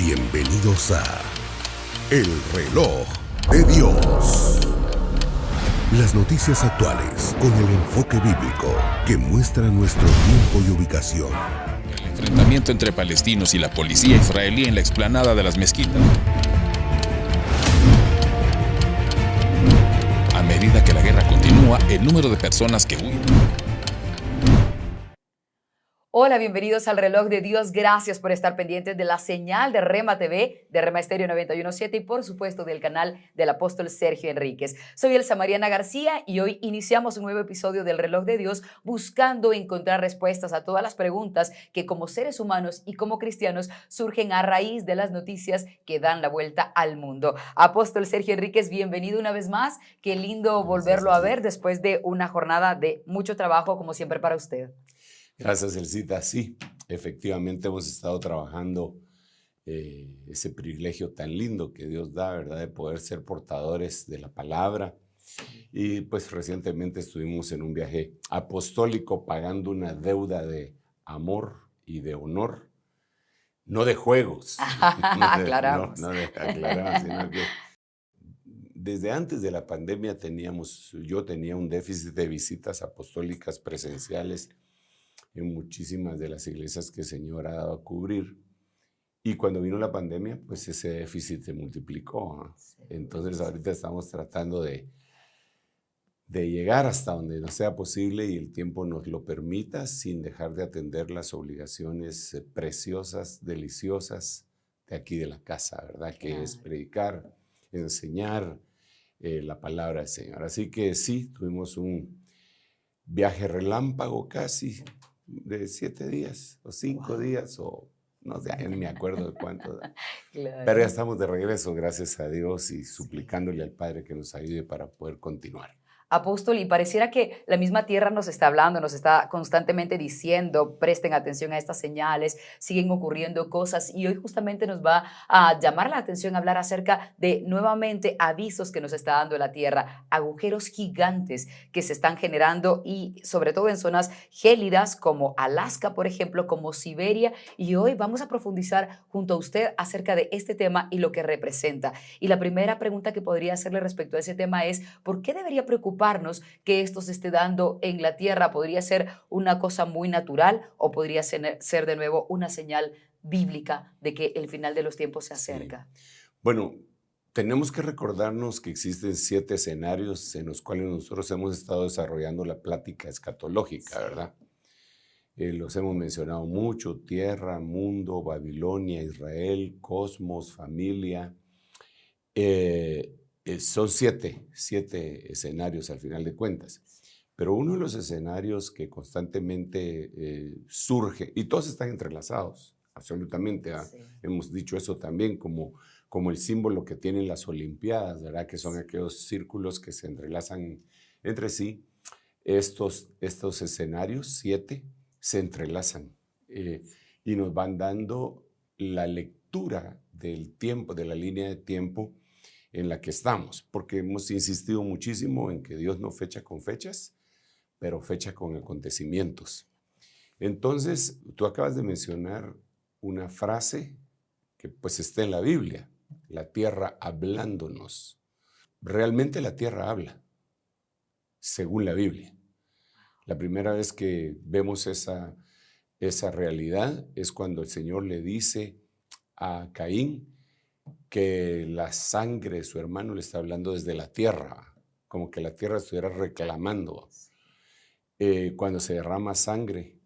Bienvenidos a El Reloj de Dios. Las noticias actuales con el enfoque bíblico que muestra nuestro tiempo y ubicación. El enfrentamiento entre palestinos y la policía israelí en la explanada de las mezquitas. A medida que la guerra continúa, el número de personas que huyen. Hola, bienvenidos al Reloj de Dios. Gracias por estar pendientes de la señal de Rema TV, de Rema Estéreo 91.7 y por supuesto del canal del apóstol Sergio Enríquez. Soy Elsa Mariana García y hoy iniciamos un nuevo episodio del Reloj de Dios buscando encontrar respuestas a todas las preguntas que como seres humanos y como cristianos surgen a raíz de las noticias que dan la vuelta al mundo. Apóstol Sergio Enríquez, bienvenido una vez más. Qué lindo volverlo a ver después de una jornada de mucho trabajo como siempre para usted. Gracias, Elcita. Sí, efectivamente hemos estado trabajando ese privilegio tan lindo que Dios da, ¿verdad? De poder ser portadores de la palabra. Y pues recientemente estuvimos en un viaje apostólico pagando una deuda de amor y de honor, no de juegos. Aclaramos. Aclaramos, sino que desde antes de la pandemia yo tenía un déficit de visitas apostólicas presenciales en muchísimas de las iglesias que el Señor ha dado a cubrir. Y cuando vino la pandemia, pues ese déficit se multiplicó, ¿eh? Entonces ahorita estamos tratando de llegar hasta donde nos sea posible y el tiempo nos lo permita, sin dejar de atender las obligaciones preciosas, deliciosas de aquí de la casa, ¿verdad? Que es predicar, enseñar la palabra del Señor. Así que sí, tuvimos un viaje relámpago casi, de 7 días o 5 días o no sé, ya no me acuerdo de cuánto. Claro. Pero ya estamos de regreso, gracias a Dios y suplicándole al Padre que nos ayude para poder continuar. Apóstol, y pareciera que la misma tierra nos está hablando, nos está constantemente diciendo, presten atención a estas señales, siguen ocurriendo cosas y hoy justamente nos va a llamar la atención hablar acerca de nuevamente avisos que nos está dando la tierra, agujeros gigantes que se están generando y sobre todo en zonas gélidas como Alaska, por ejemplo, como Siberia, y hoy vamos a profundizar junto a usted acerca de este tema y lo que representa. Y la primera pregunta que podría hacerle respecto a ese tema es, ¿por qué debería preocuparnos que esto se esté dando en la tierra? ¿Podría ser una cosa muy natural o podría ser de nuevo una señal bíblica de que el final de los tiempos se acerca? Sí. Bueno, tenemos que recordarnos que existen 7 escenarios en los cuales nosotros hemos estado desarrollando la plática escatológica, ¿verdad? Los hemos mencionado mucho: tierra, mundo, Babilonia, Israel, cosmos, familia. Son 7 escenarios al final de cuentas, pero uno de los escenarios que constantemente surge, y todos están entrelazados, absolutamente, sí. Hemos dicho eso también como el símbolo que tienen las Olimpiadas, ¿verdad? Que son aquellos círculos que se entrelazan entre sí. Estos escenarios, 7, se entrelazan y nos van dando la lectura del tiempo, de la línea de tiempo en la que estamos, porque hemos insistido muchísimo en que Dios no fecha con fechas, pero fecha con acontecimientos. Entonces, tú acabas de mencionar una frase que pues está en la Biblia, la tierra hablándonos. Realmente la tierra habla, según la Biblia. La primera vez que vemos esa realidad es cuando el Señor le dice a Caín que la sangre de su hermano le está hablando desde la tierra, como que la tierra estuviera reclamando. Cuando se derrama sangre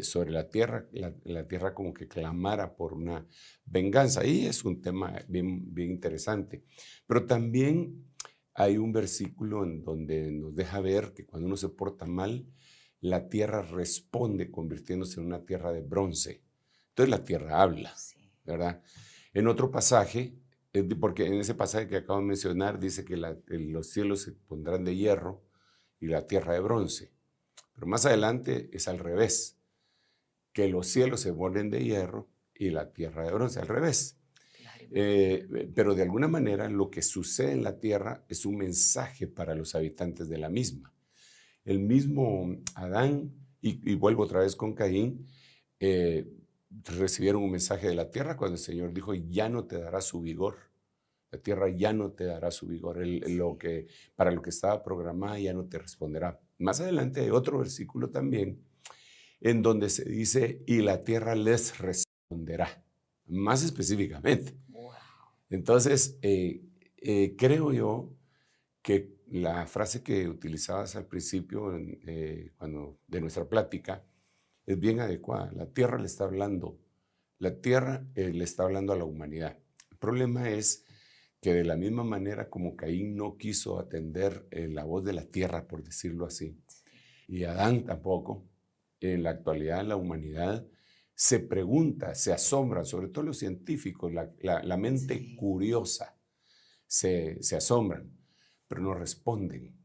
sobre la tierra como que clamara por una venganza. Y es un tema bien, bien interesante. Pero también hay un versículo en donde nos deja ver que cuando uno se porta mal, la tierra responde convirtiéndose en una tierra de bronce. Entonces la tierra habla, ¿verdad? En otro pasaje, porque en ese pasaje que acabo de mencionar dice que los cielos se pondrán de hierro y la tierra de bronce. Pero más adelante es al revés, que los cielos se ponen de hierro y la tierra de bronce, al revés. Pero de alguna manera lo que sucede en la tierra es un mensaje para los habitantes de la misma. El mismo Adán, y vuelvo otra vez con Caín, recibieron un mensaje de la tierra cuando el Señor dijo, ya no te dará su vigor. La tierra ya no te dará su vigor. Para lo que estaba programada ya no te responderá. Más adelante hay otro versículo también en donde se dice, y la tierra les responderá. Más específicamente. Wow. Entonces, creo yo que la frase que utilizabas al principio de nuestra plática es bien adecuada. La tierra le está hablando. La tierra le está hablando a la humanidad. El problema es que de la misma manera como Caín no quiso atender la voz de la tierra, por decirlo así, y Adán tampoco, en la actualidad la humanidad se pregunta, se asombra, sobre todo los científicos, la mente curiosa, se asombran, pero no responden.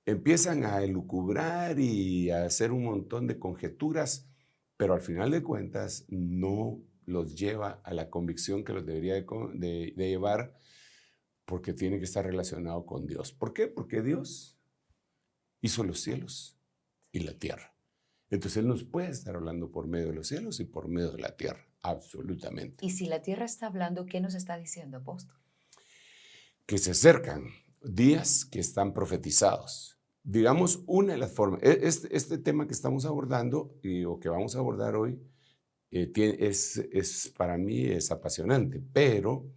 Empiezan a elucubrar y a hacer un montón de conjeturas, pero al final de cuentas no los lleva a la convicción que los debería de llevar, porque tiene que estar relacionado con Dios. ¿Por qué? Porque Dios hizo los cielos y la tierra. Entonces Él nos puede estar hablando por medio de los cielos y por medio de la tierra, absolutamente. Y si la tierra está hablando, ¿qué nos está diciendo, apóstol? Que se acercan días que están profetizados. Digamos, una de las formas, este tema que estamos abordando o que vamos a abordar hoy, para mí es apasionante, pero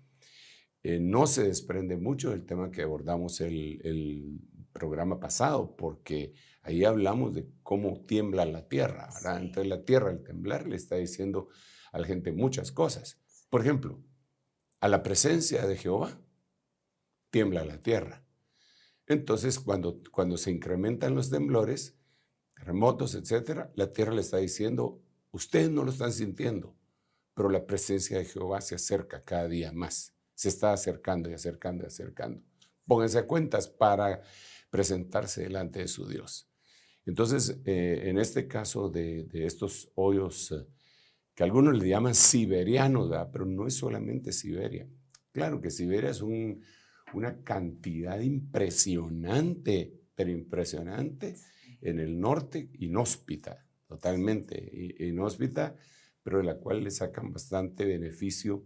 no se desprende mucho del tema que abordamos el programa pasado, porque ahí hablamos de cómo tiembla la tierra, ¿verdad? Sí. Entonces la tierra al temblar le está diciendo a la gente muchas cosas. Por ejemplo, a la presencia de Jehová tiembla la tierra. Entonces cuando se incrementan los temblores, terremotos, etcétera, la tierra le está diciendo, ustedes no lo están sintiendo, pero la presencia de Jehová se acerca cada día más. Se está acercando y acercando y acercando. Pónganse a cuentas para presentarse delante de su Dios. Entonces, en este caso de estos hoyos, que algunos le llaman siberianos, ¿verdad? Pero no es solamente Siberia. Claro que Siberia es una cantidad impresionante, pero impresionante, en el norte, inhóspita, totalmente inhóspita, pero de la cual le sacan bastante beneficio,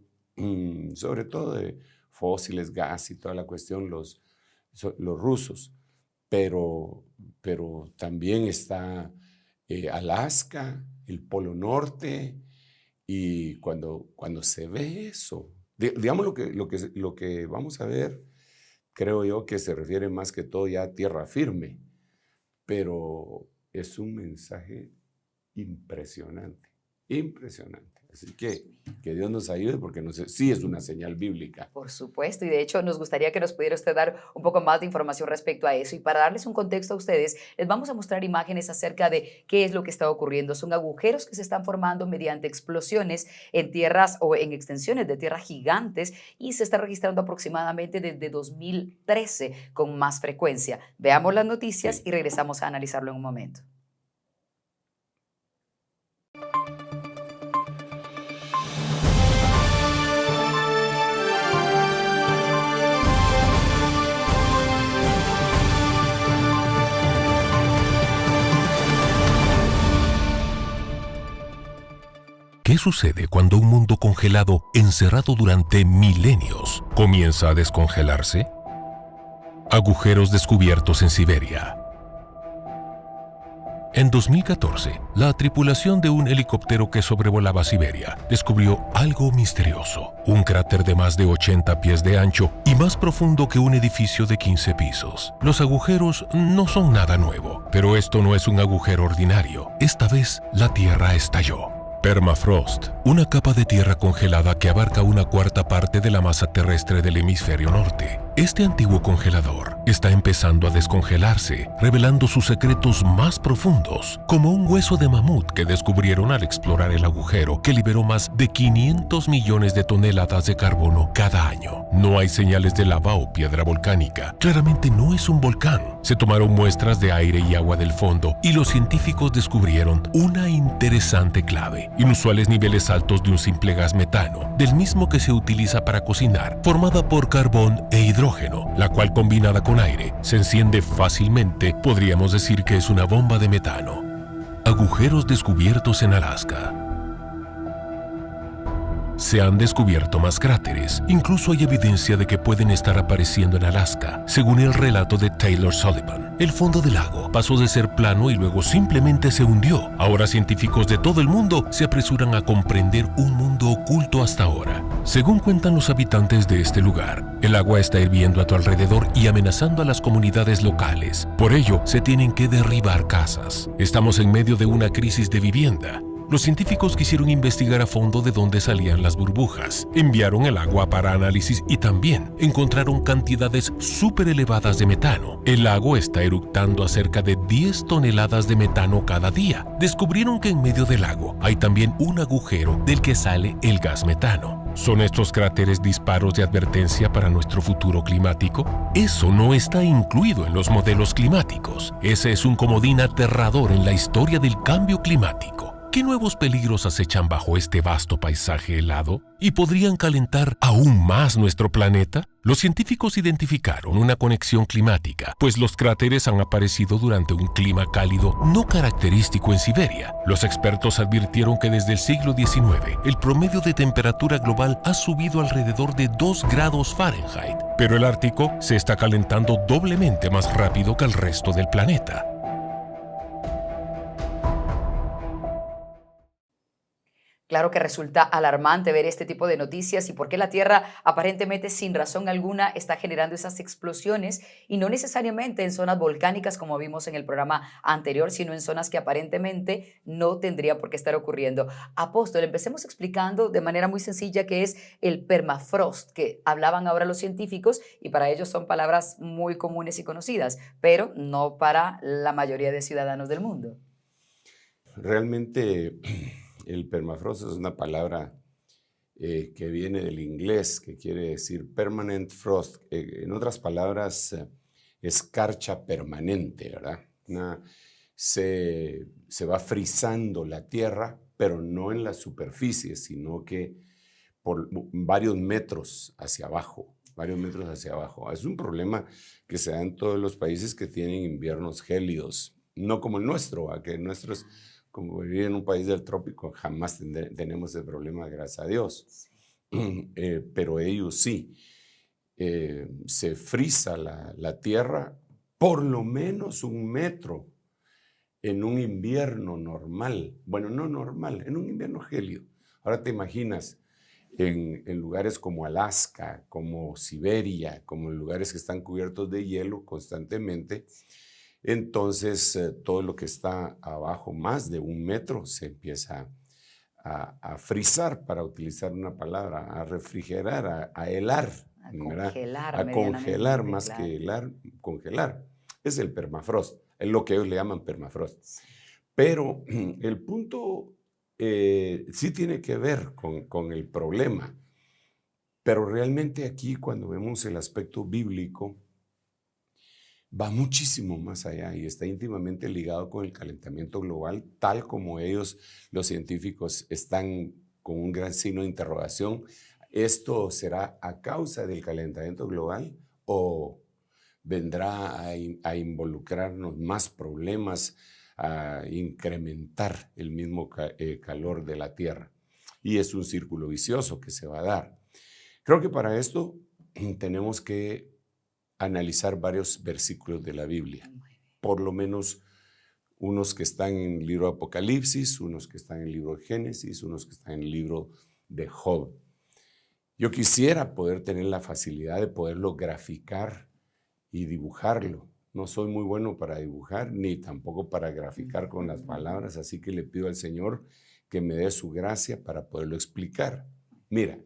sobre todo de fósiles, gas y toda la cuestión, los rusos. Pero también está Alaska, el Polo Norte, y cuando se ve eso, digamos lo que vamos a ver, creo yo que se refiere más que todo ya a tierra firme, pero es un mensaje impresionante, impresionante. Así que Dios nos ayude, porque sí es una señal bíblica. Por supuesto, y de hecho nos gustaría que nos pudiera usted dar un poco más de información respecto a eso. Y para darles un contexto a ustedes, les vamos a mostrar imágenes acerca de qué es lo que está ocurriendo. Son agujeros que se están formando mediante explosiones en tierras o en extensiones de tierra gigantes, y se está registrando aproximadamente desde 2013 con más frecuencia. Veamos las noticias y regresamos a analizarlo en un momento. ¿Qué sucede cuando un mundo congelado, encerrado durante milenios, comienza a descongelarse? Agujeros descubiertos en Siberia. En 2014, la tripulación de un helicóptero que sobrevolaba Siberia descubrió algo misterioso: un cráter de más de 80 pies de ancho y más profundo que un edificio de 15 pisos. Los agujeros no son nada nuevo, pero esto no es un agujero ordinario. Esta vez, la Tierra estalló. Permafrost, una capa de tierra congelada que abarca una cuarta parte de la masa terrestre del hemisferio norte. Este antiguo congelador está empezando a descongelarse, revelando sus secretos más profundos, como un hueso de mamut que descubrieron al explorar el agujero, que liberó más de 500 millones de toneladas de carbono cada año. No hay señales de lava o piedra volcánica. Claramente no es un volcán. Se tomaron muestras de aire y agua del fondo, y los científicos descubrieron una interesante clave: inusuales niveles altos de un simple gas metano, del mismo que se utiliza para cocinar, formada por carbón e hidrógeno, la cual, combinada con aire, se enciende fácilmente. Podríamos decir que es una bomba de metano. Agujeros descubiertos en Alaska. Se han descubierto más cráteres. Incluso hay evidencia de que pueden estar apareciendo en Alaska, según el relato de Taylor Sullivan. El fondo del lago pasó de ser plano y luego simplemente se hundió. Ahora científicos de todo el mundo se apresuran a comprender un mundo oculto hasta ahora. Según cuentan los habitantes de este lugar, el agua está hirviendo a tu alrededor y amenazando a las comunidades locales. Por ello, se tienen que derribar casas. Estamos en medio de una crisis de vivienda. Los científicos quisieron investigar a fondo de dónde salían las burbujas. Enviaron el agua para análisis y también encontraron cantidades súper elevadas de metano. El lago está eructando a cerca de 10 toneladas de metano cada día. Descubrieron que en medio del lago hay también un agujero del que sale el gas metano. ¿Son estos cráteres disparos de advertencia para nuestro futuro climático? Eso no está incluido en los modelos climáticos. Ese es un comodín aterrador en la historia del cambio climático. ¿Qué nuevos peligros acechan bajo este vasto paisaje helado? ¿Y podrían calentar aún más nuestro planeta? Los científicos identificaron una conexión climática, pues los cráteres han aparecido durante un clima cálido no característico en Siberia. Los expertos advirtieron que desde el siglo XIX, el promedio de temperatura global ha subido alrededor de 2 grados Fahrenheit, pero el Ártico se está calentando doblemente más rápido que el resto del planeta. Claro que resulta alarmante ver este tipo de noticias y por qué la Tierra aparentemente sin razón alguna está generando esas explosiones y no necesariamente en zonas volcánicas como vimos en el programa anterior, sino en zonas que aparentemente no tendría por qué estar ocurriendo. Apóstol, empecemos explicando de manera muy sencilla qué es el permafrost, que hablaban ahora los científicos y para ellos son palabras muy comunes y conocidas, pero no para la mayoría de ciudadanos del mundo. Realmente el permafrost es una palabra que viene del inglés, que quiere decir permanent frost. En otras palabras, escarcha permanente, ¿verdad? Se va frizando la tierra, pero no en la superficie, sino que por varios metros hacia abajo. Es un problema que se da en todos los países que tienen inviernos gélidos, no como el nuestro, que el nuestro es como vivir en un país del trópico, jamás tenemos el problema, gracias a Dios. Pero ellos sí. Se frisa la tierra por lo menos 1 metro en un invierno normal. Bueno, no normal, en un invierno gélido. Ahora te imaginas en lugares como Alaska, como Siberia, como en lugares que están cubiertos de hielo constantemente. Entonces, todo lo que está abajo, más de 1 metro, se empieza a frizar, para utilizar una palabra, a refrigerar, a helar. A congelar más que helar, congelar. Es el permafrost, es lo que ellos le llaman permafrost. Pero el punto sí tiene que ver con el problema. Pero realmente aquí, cuando vemos el aspecto bíblico, va muchísimo más allá y está íntimamente ligado con el calentamiento global, tal como ellos, los científicos, están con un gran signo de interrogación. ¿Esto será a causa del calentamiento global o vendrá a involucrarnos más problemas, a incrementar el mismo calor de la Tierra? Y es un círculo vicioso que se va a dar. Creo que para esto tenemos que analizar varios versículos de la Biblia, por lo menos unos que están en el libro de Apocalipsis, unos que están en el libro de Génesis, unos que están en el libro de Job. Yo quisiera poder tener la facilidad de poderlo graficar y dibujarlo. No soy muy bueno para dibujar, ni tampoco para graficar con las palabras, así que le pido al Señor que me dé su gracia para poderlo explicar. Mira,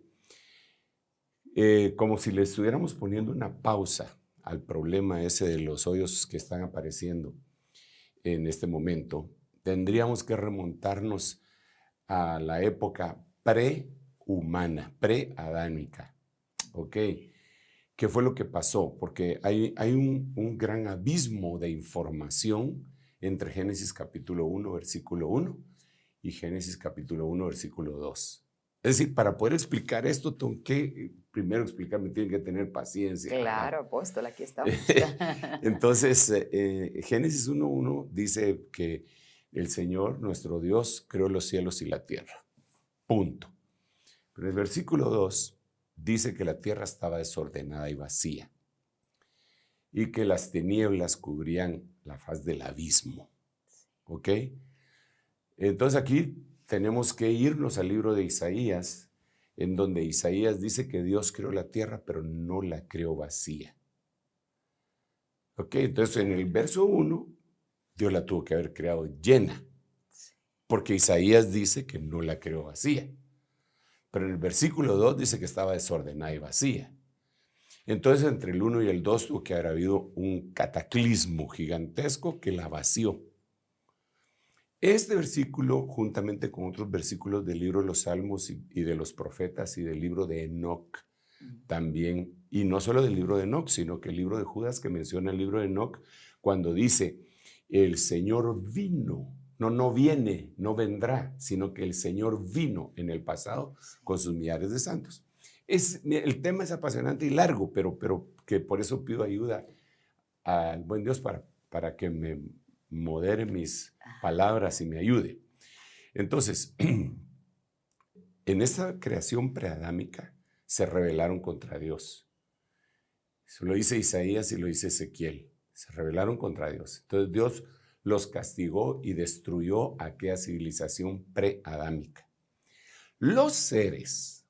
como si le estuviéramos poniendo una pausa al problema ese de los hoyos que están apareciendo en este momento, tendríamos que remontarnos a la época prehumana, preadámica. ¿Ok? ¿Qué fue lo que pasó? Porque hay un gran abismo de información entre Génesis capítulo 1, versículo 1 y Génesis capítulo 1, versículo 2. Es decir, para poder explicar esto, tengo que primero explicarme, tienen que tener paciencia. Claro, apóstol, aquí estamos. Entonces, Génesis 1:1 dice que el Señor, nuestro Dios, creó los cielos y la tierra. Punto. En el versículo 2 dice que la tierra estaba desordenada y vacía y que las tinieblas cubrían la faz del abismo. ¿Ok? Entonces aquí tenemos que irnos al libro de Isaías, en donde Isaías dice que Dios creó la tierra, pero no la creó vacía. ¿Ok? Entonces en el verso 1, Dios la tuvo que haber creado llena, porque Isaías dice que no la creó vacía. Pero en el versículo 2 dice que estaba desordenada y vacía. Entonces entre el 1 y el 2 tuvo que haber habido un cataclismo gigantesco que la vació. Este versículo, juntamente con otros versículos del libro de los Salmos y de los profetas y del libro de Enoc, también, y no solo del libro de Enoc, sino que el libro de Judas que menciona el libro de Enoc, cuando dice, el Señor vino, no viene, no vendrá, sino que el Señor vino en el pasado con sus millares de santos. El tema es apasionante y largo, pero que por eso pido ayuda al buen Dios para que me modere mis palabras y me ayude. Entonces, en esta creación preadámica se rebelaron contra Dios. Eso lo dice Isaías y lo dice Ezequiel. Se rebelaron contra Dios. Entonces Dios los castigó y destruyó aquella civilización preadámica. Los seres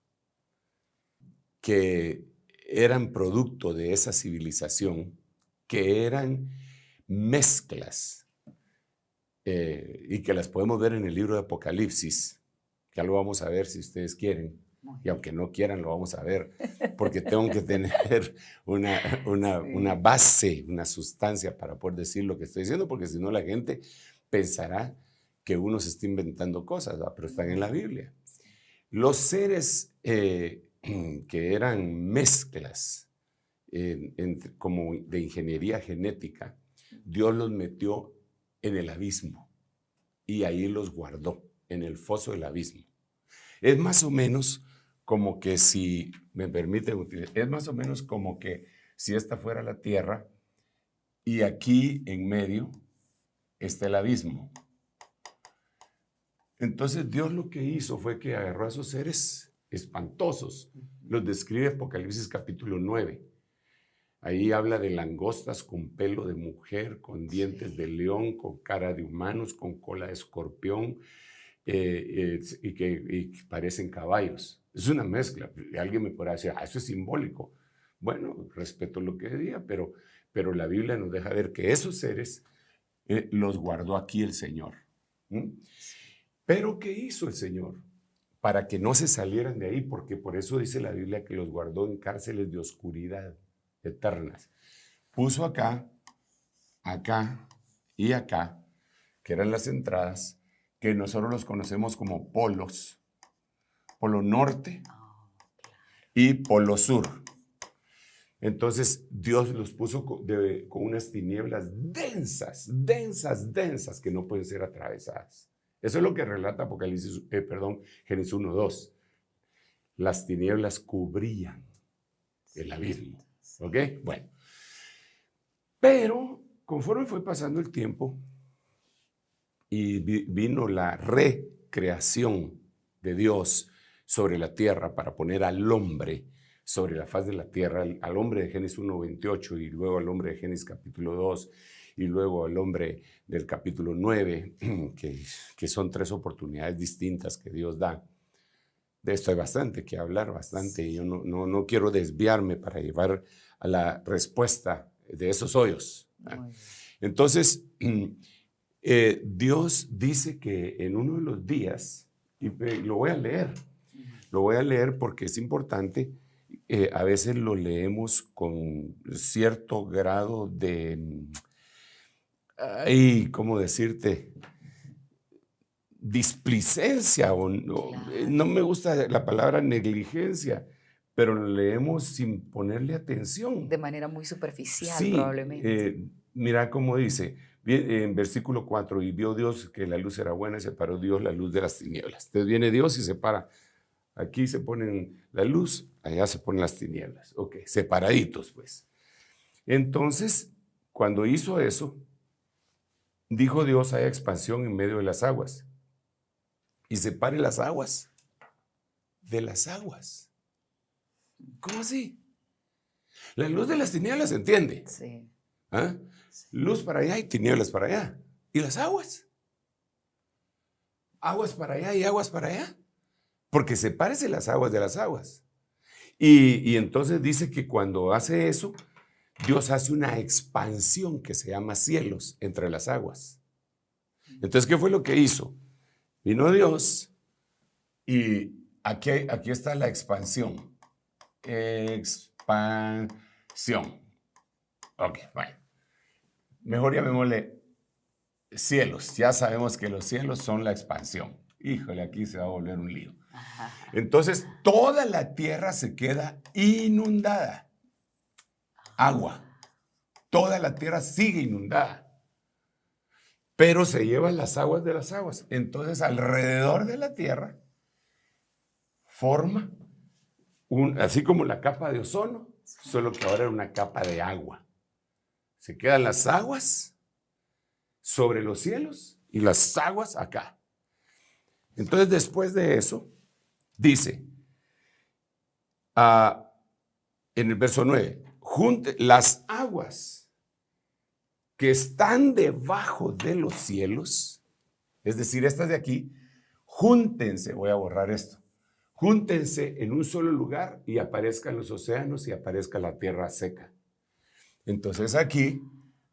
que eran producto de esa civilización, que eran mezclas, y que las podemos ver en el libro de Apocalipsis, ya lo vamos a ver si ustedes quieren, y aunque no quieran lo vamos a ver, porque tengo que tener una base, una sustancia para poder decir lo que estoy diciendo, porque si no la gente pensará que uno se está inventando cosas, ¿verdad? Pero están en la Biblia. Los seres que eran mezclas como de ingeniería genética, Dios los metió en el abismo y ahí los guardó en el foso del abismo. Es más o menos como que si, me permiten utilizar, es más o menos como que si esta fuera la tierra y aquí en medio está el abismo. Entonces Dios lo que hizo fue que agarró a esos seres espantosos, los describe Apocalipsis capítulo 9. Ahí habla de langostas con pelo de mujer, con dientes de león, con cara de humanos, con cola de escorpión y que parecen caballos. Es una mezcla. Alguien me podrá decir, eso es simbólico. Bueno, respeto lo que diga, pero la Biblia nos deja ver que esos seres los guardó aquí el Señor. ¿Pero qué hizo el Señor? Para que no se salieran de ahí, porque por eso dice la Biblia que los guardó en cárceles de oscuridad eternas. Puso acá y acá, que eran las entradas, que nosotros los conocemos como polos, polo norte y polo sur. Entonces Dios los puso con unas tinieblas densas, que no pueden ser atravesadas. Eso es lo que relata Génesis 1:2. Las tinieblas cubrían el abismo. ¿Ok? Bueno. Pero conforme fue pasando el tiempo y vino la recreación de Dios sobre la tierra para poner al hombre sobre la faz de la tierra, al hombre de Génesis 1:28 y luego al hombre de Génesis capítulo 2 y luego al hombre del capítulo 9, que son 3 oportunidades distintas que Dios da. De esto hay bastante que hablar, bastante, y yo no quiero desviarme para llevar a la respuesta de esos hoyos. Entonces, Dios dice que en uno de los días, y lo voy a leer porque es importante, a veces lo leemos con cierto grado de, ¿cómo decirte?, displicencia, o no me gusta la palabra negligencia, pero lo leemos sin ponerle atención. De manera muy superficial, sí, probablemente. Mira cómo dice, en versículo 4, y vio Dios que la luz era buena y separó Dios la luz de las tinieblas. Entonces viene Dios y separa. Aquí se ponen la luz, allá se ponen las tinieblas. Ok, separaditos pues. Entonces, cuando hizo eso, dijo Dios, haya expansión en medio de las aguas y separe las aguas de las aguas. ¿Cómo así? La luz de las tinieblas se entiende. Sí. ¿Ah? Luz para allá y tinieblas para allá. ¿Y las aguas? Aguas para allá y aguas para allá. Porque sepárese las aguas de las aguas. Y entonces dice que cuando hace eso, Dios hace una expansión que se llama cielos entre las aguas. Entonces, ¿qué fue lo que hizo? Vino Dios y aquí está la expansión. Expansión. Ok, bueno. Mejor llamémosle cielos. Ya sabemos que los cielos son la expansión. Híjole, aquí se va a volver un lío. Entonces, toda la tierra se queda inundada. Agua. Toda la tierra sigue inundada. Pero se llevan las aguas de las aguas. Entonces, alrededor de la tierra forma así como la capa de ozono, solo que ahora era una capa de agua. Se quedan las aguas sobre los cielos y las aguas acá. Entonces, después de eso, dice, en el verso 9, junte las aguas que están debajo de los cielos, es decir, estas de aquí, júntense, voy a borrar esto, júntense en un solo lugar y aparezcan los océanos y aparezca la tierra seca. Entonces aquí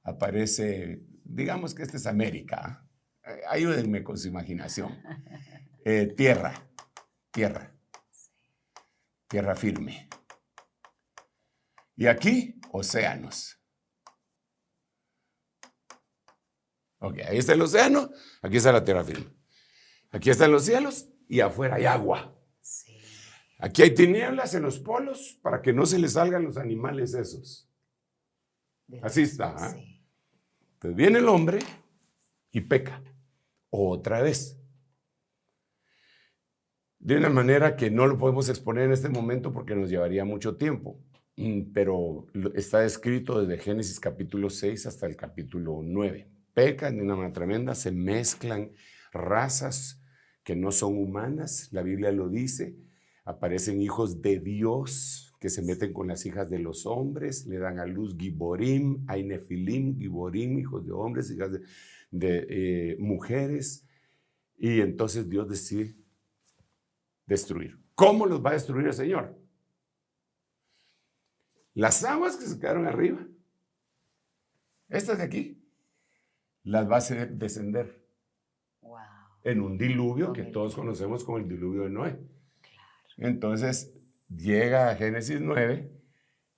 aparece, digamos que esta es América, ayúdenme con su imaginación, tierra firme. Y aquí, océanos. Ok, ahí está el océano, aquí está la tierra firme. Aquí están los cielos y afuera hay agua. Sí. Aquí hay tinieblas en los polos para que no se les salgan los animales esos. Así está. Sí. Entonces viene el hombre y peca. Otra vez. De una manera que no lo podemos exponer en este momento porque nos llevaría mucho tiempo. Pero está escrito desde Génesis capítulo 6 hasta el capítulo 9. Pecan de una manera tremenda, se mezclan razas que no son humanas, la Biblia lo dice, aparecen hijos de Dios que se meten con las hijas de los hombres, le dan a luz Giborim, hay Nefilim, Giborim, hijos de hombres, hijas de mujeres, y entonces Dios decide destruir. ¿Cómo los va a destruir el Señor? Las aguas que se quedaron arriba, estas de aquí, las va a hacer descender. Wow. En un diluvio que todos conocemos como el diluvio de Noé. Claro. Entonces llega a Génesis 9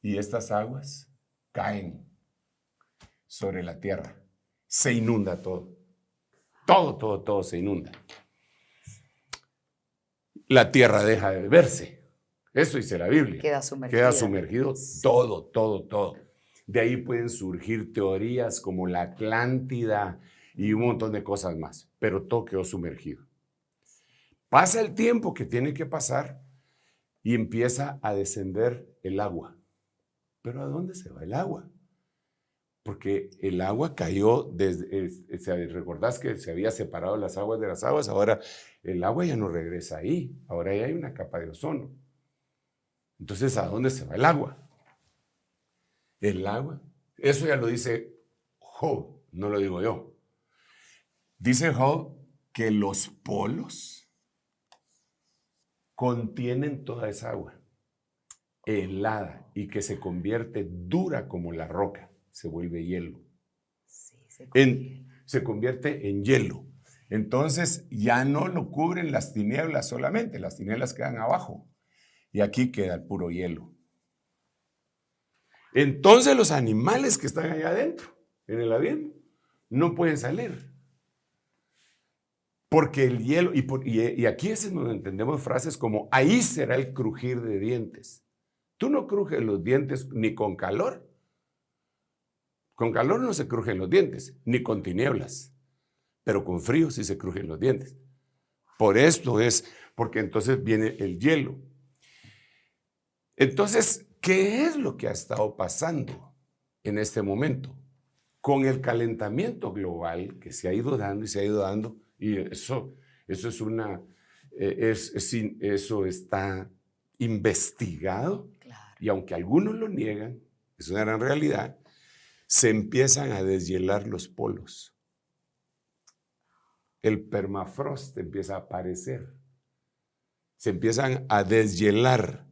y estas aguas caen sobre la tierra. Se inunda todo. Todo se inunda. La tierra deja de verse. Eso dice la Biblia. Queda sumergido todo. De ahí pueden surgir teorías como la Atlántida y un montón de cosas más, pero todo quedó sumergido. Pasa el tiempo que tiene que pasar y empieza a descender el agua. ¿Pero a dónde se va el agua? Porque el agua cayó recordás que se había separado las aguas de las aguas, ahora el agua ya no regresa ahí, ahora ya hay una capa de ozono. Entonces, ¿a dónde se va el agua? El agua, eso ya lo dice Job, no lo digo yo. Dice Job que los polos contienen toda esa agua helada y que se convierte dura como la roca, se vuelve hielo. Sí, se convierte en hielo. Entonces ya no lo cubren las tinieblas solamente, las tinieblas quedan abajo y aquí queda el puro hielo. Entonces los animales que están allá adentro, en el abismo, no pueden salir. Porque el hielo, y aquí es donde entendemos frases como, ahí será el crujir de dientes. Tú no crujes los dientes ni con calor. Con calor no se crujen los dientes, ni con tinieblas. Pero con frío sí se crujen los dientes. Por esto es, porque entonces viene el hielo. Entonces, ¿qué es lo que ha estado pasando en este momento? Con el calentamiento global que se ha ido dando y se ha ido dando, y eso es Eso está investigado, Claro. y aunque algunos lo niegan, es una gran realidad, se empiezan a deshielar los polos. El permafrost empieza a aparecer. Se empiezan a deshielar.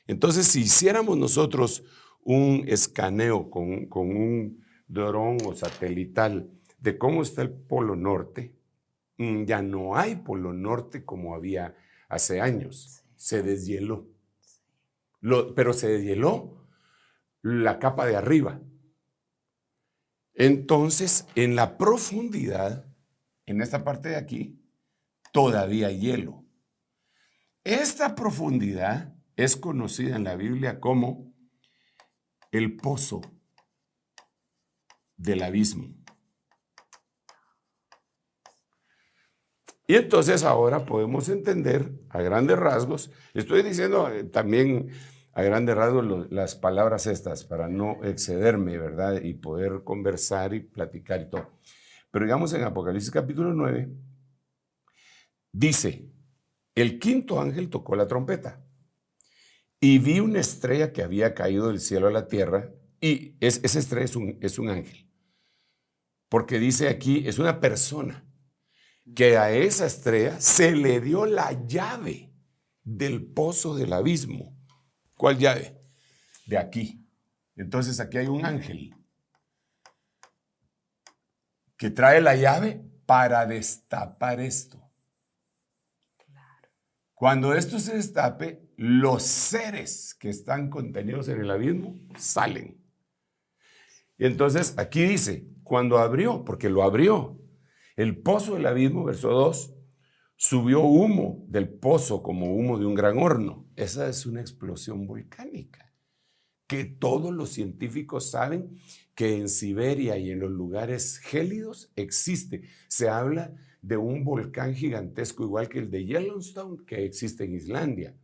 Entonces, si hiciéramos nosotros un escaneo con un dron o satelital de cómo está el Polo Norte, ya no hay Polo Norte como había hace años. Se deshieló. Pero se deshieló la capa de arriba. Entonces, en la profundidad, en esta parte de aquí, todavía hay hielo. Esta profundidad es conocida en la Biblia como el pozo del abismo. Y entonces ahora podemos entender a grandes rasgos, estoy diciendo también a grandes rasgos las palabras estas para no excederme, ¿verdad? Y poder conversar y platicar y todo. Pero digamos en Apocalipsis capítulo 9, dice, el quinto ángel tocó la trompeta y vi una estrella que había caído del cielo a la tierra, y esa estrella es un ángel, porque dice aquí, es una persona, que a esa estrella se le dio la llave del pozo del abismo. ¿Cuál llave? De aquí. Entonces aquí hay un ángel que trae la llave para destapar esto. Cuando esto se destape, los seres que están contenidos en el abismo salen. Y entonces aquí dice, cuando abrió, porque lo abrió, el pozo del abismo, verso 2, subió humo del pozo como humo de un gran horno. Esa es una explosión volcánica, que todos los científicos saben que en Siberia y en los lugares gélidos existe. Se habla de un volcán gigantesco igual que el de Yellowstone que existe en Islandia,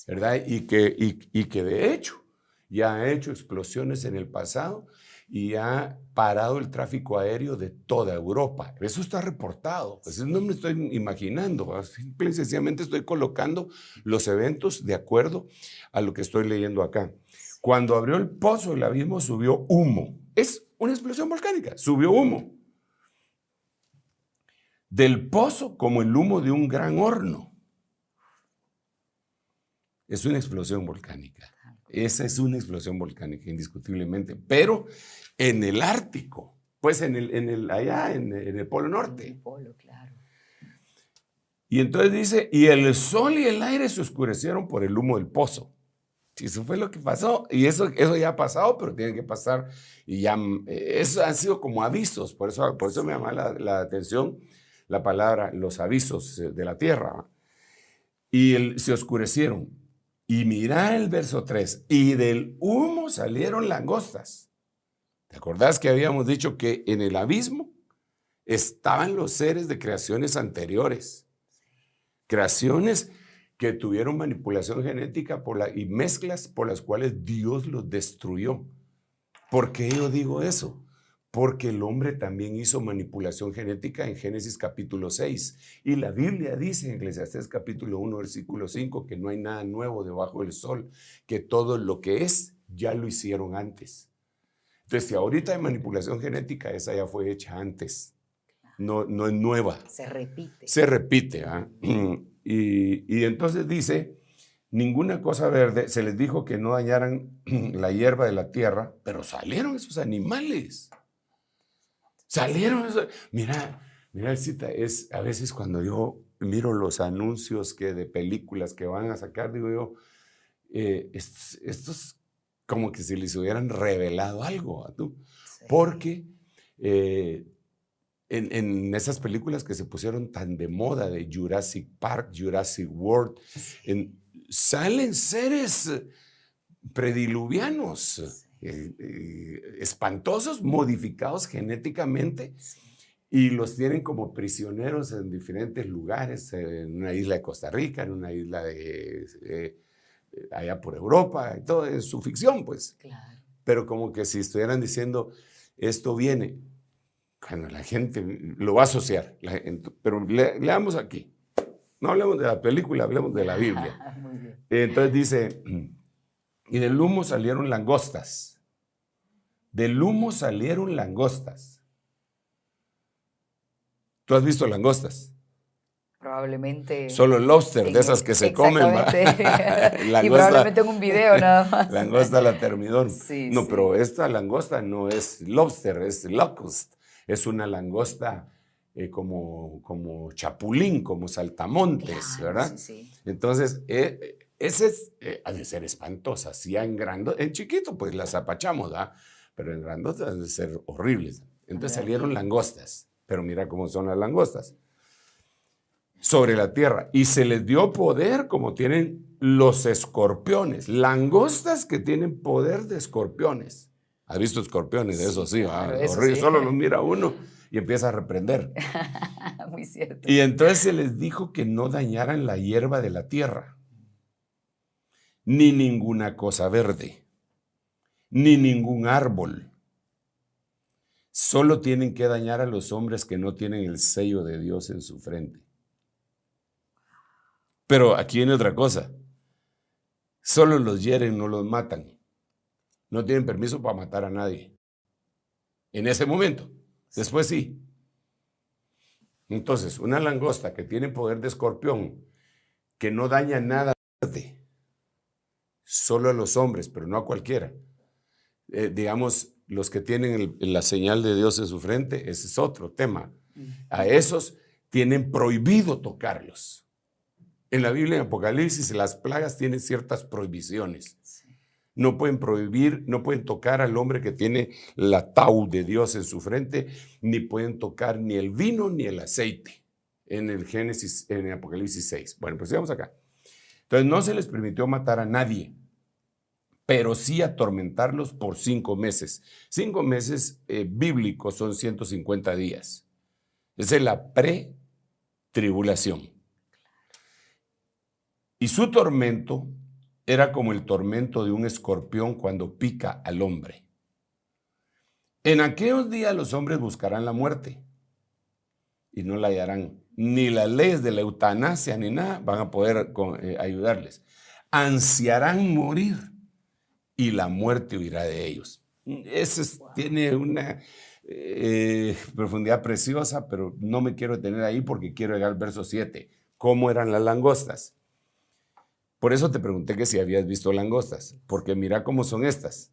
¿verdad? Y que de hecho ya ha hecho explosiones en el pasado y ha parado el tráfico aéreo de toda Europa. Eso está reportado. Pues no me estoy imaginando. Simple y sencillamente estoy colocando los eventos de acuerdo a lo que estoy leyendo acá. Cuando abrió el pozo del abismo subió humo. Es una explosión volcánica. Subió humo del pozo como el humo de un gran horno. Es una explosión volcánica. Esa es una explosión volcánica, indiscutiblemente. Pero en el Ártico, pues allá en el Polo Norte. En el polo, claro. Y entonces dice, y el sol y el aire se oscurecieron por el humo del pozo. Sí, eso fue lo que pasó. Y eso ya ha pasado, pero tiene que pasar. Y ya, eso han sido como avisos. Por eso me llama la atención la palabra, los avisos de la tierra. Y se oscurecieron. Y mira el verso 3, y del humo salieron langostas. ¿Te acordás que habíamos dicho que en el abismo estaban los seres de creaciones anteriores? Creaciones que tuvieron manipulación genética y mezclas por las cuales Dios los destruyó. ¿Por qué yo digo eso? Porque el hombre también hizo manipulación genética en Génesis capítulo 6. Y la Biblia dice en Eclesiastés capítulo 1, versículo 5, que no hay nada nuevo debajo del sol, que todo lo que es, ya lo hicieron antes. Entonces, si ahorita hay manipulación genética, esa ya fue hecha antes. No es nueva. Se repite. Se repite. Y entonces dice, ninguna cosa verde, se les dijo que no dañaran la hierba de la tierra, pero salieron esos animales. Salieron esos. Mira, Elcita, es a veces cuando yo miro los anuncios de películas que van a sacar, digo yo, estos como que si les hubieran revelado algo a tú. Sí. Porque en esas películas que se pusieron tan de moda de Jurassic Park, Jurassic World, salen seres prediluvianos, espantosos, modificados genéticamente, y los tienen como prisioneros en diferentes lugares, en una isla de Costa Rica, en una isla allá por Europa, y todo es su ficción, pues. Claro. Pero como que si estuvieran diciendo, esto viene, cuando la gente lo va a asociar. Pero leamos aquí. No hablemos de la película, hablemos de la Biblia. Muy bien. Entonces dice, y del humo salieron langostas. Del humo salieron langostas. ¿Tú has visto langostas? Probablemente. Solo lobster, de esas que se comen. Exactamente. Y probablemente en un video nada más. Langosta la termidón. Sí, no, sí. pero esta langosta no es lobster, es locust. Es una langosta como chapulín, como saltamontes, Claro, ¿verdad? sí, sí. Entonces, ese es, ha de ser espantosa. Si en grande, en chiquito, pues las apachamos, ¿verdad? Pero en grandotas han de ser horribles. Entonces salieron langostas. Pero mira cómo son las langostas. Sobre la tierra. Y se les dio poder como tienen los escorpiones. Langostas que tienen poder de escorpiones. ¿Has visto escorpiones? Eso sí, claro, eso horrible. sí. Solo los mira uno y empieza a reprender. Muy cierto. Y entonces se les dijo que no dañaran la hierba de la tierra, ni ninguna cosa verde, ni ningún árbol. Solo tienen que dañar a los hombres que no tienen el sello de Dios en su frente. Pero aquí viene otra cosa. Solo los hieren, no los matan. No tienen permiso para matar a nadie. En ese momento. Después sí. Entonces, una langosta que tiene poder de escorpión, que no daña nada verde, solo a los hombres, pero no a cualquiera. Digamos, los que tienen la señal de Dios en su frente, ese es otro tema. A esos tienen prohibido tocarlos. En la Biblia, en Apocalipsis, las plagas tienen ciertas prohibiciones. No pueden prohibir, no pueden tocar al hombre que tiene la tau de Dios en su frente, ni pueden tocar ni el vino ni el aceite en el Apocalipsis 6. Bueno, pues sigamos acá. Entonces no se les permitió matar a nadie, pero sí atormentarlos por 5 meses. 5 meses bíblicos son 150 días. Esa es la pre-tribulación. Y su tormento era como el tormento de un escorpión cuando pica al hombre. En aquellos días los hombres buscarán la muerte y no la hallarán. Ni las leyes de la eutanasia ni nada van a poder ayudarles. Ansiarán morir y la muerte huirá de ellos. Eso tiene una profundidad preciosa, pero no me quiero detener ahí porque quiero llegar al verso 7. ¿Cómo eran las langostas? Por eso te pregunté que si habías visto langostas, porque mira cómo son estas.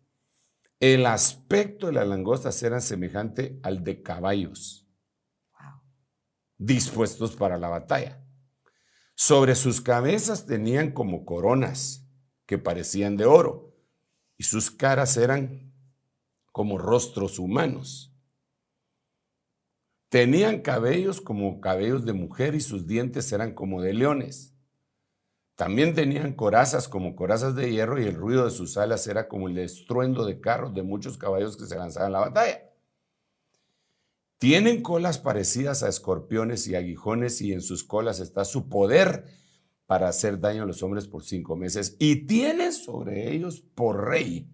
El aspecto de las langostas era semejante al de caballos, dispuestos para la batalla. Sobre sus cabezas tenían como coronas que parecían de oro, y sus caras eran como rostros humanos. Tenían cabellos como cabellos de mujer y sus dientes eran como de leones. También tenían corazas como corazas de hierro y el ruido de sus alas era como el estruendo de carros de muchos caballos que se lanzaban a la batalla. Tienen colas parecidas a escorpiones y aguijones y en sus colas está su poder para hacer daño a los hombres por 5 meses. Y tienen sobre ellos por rey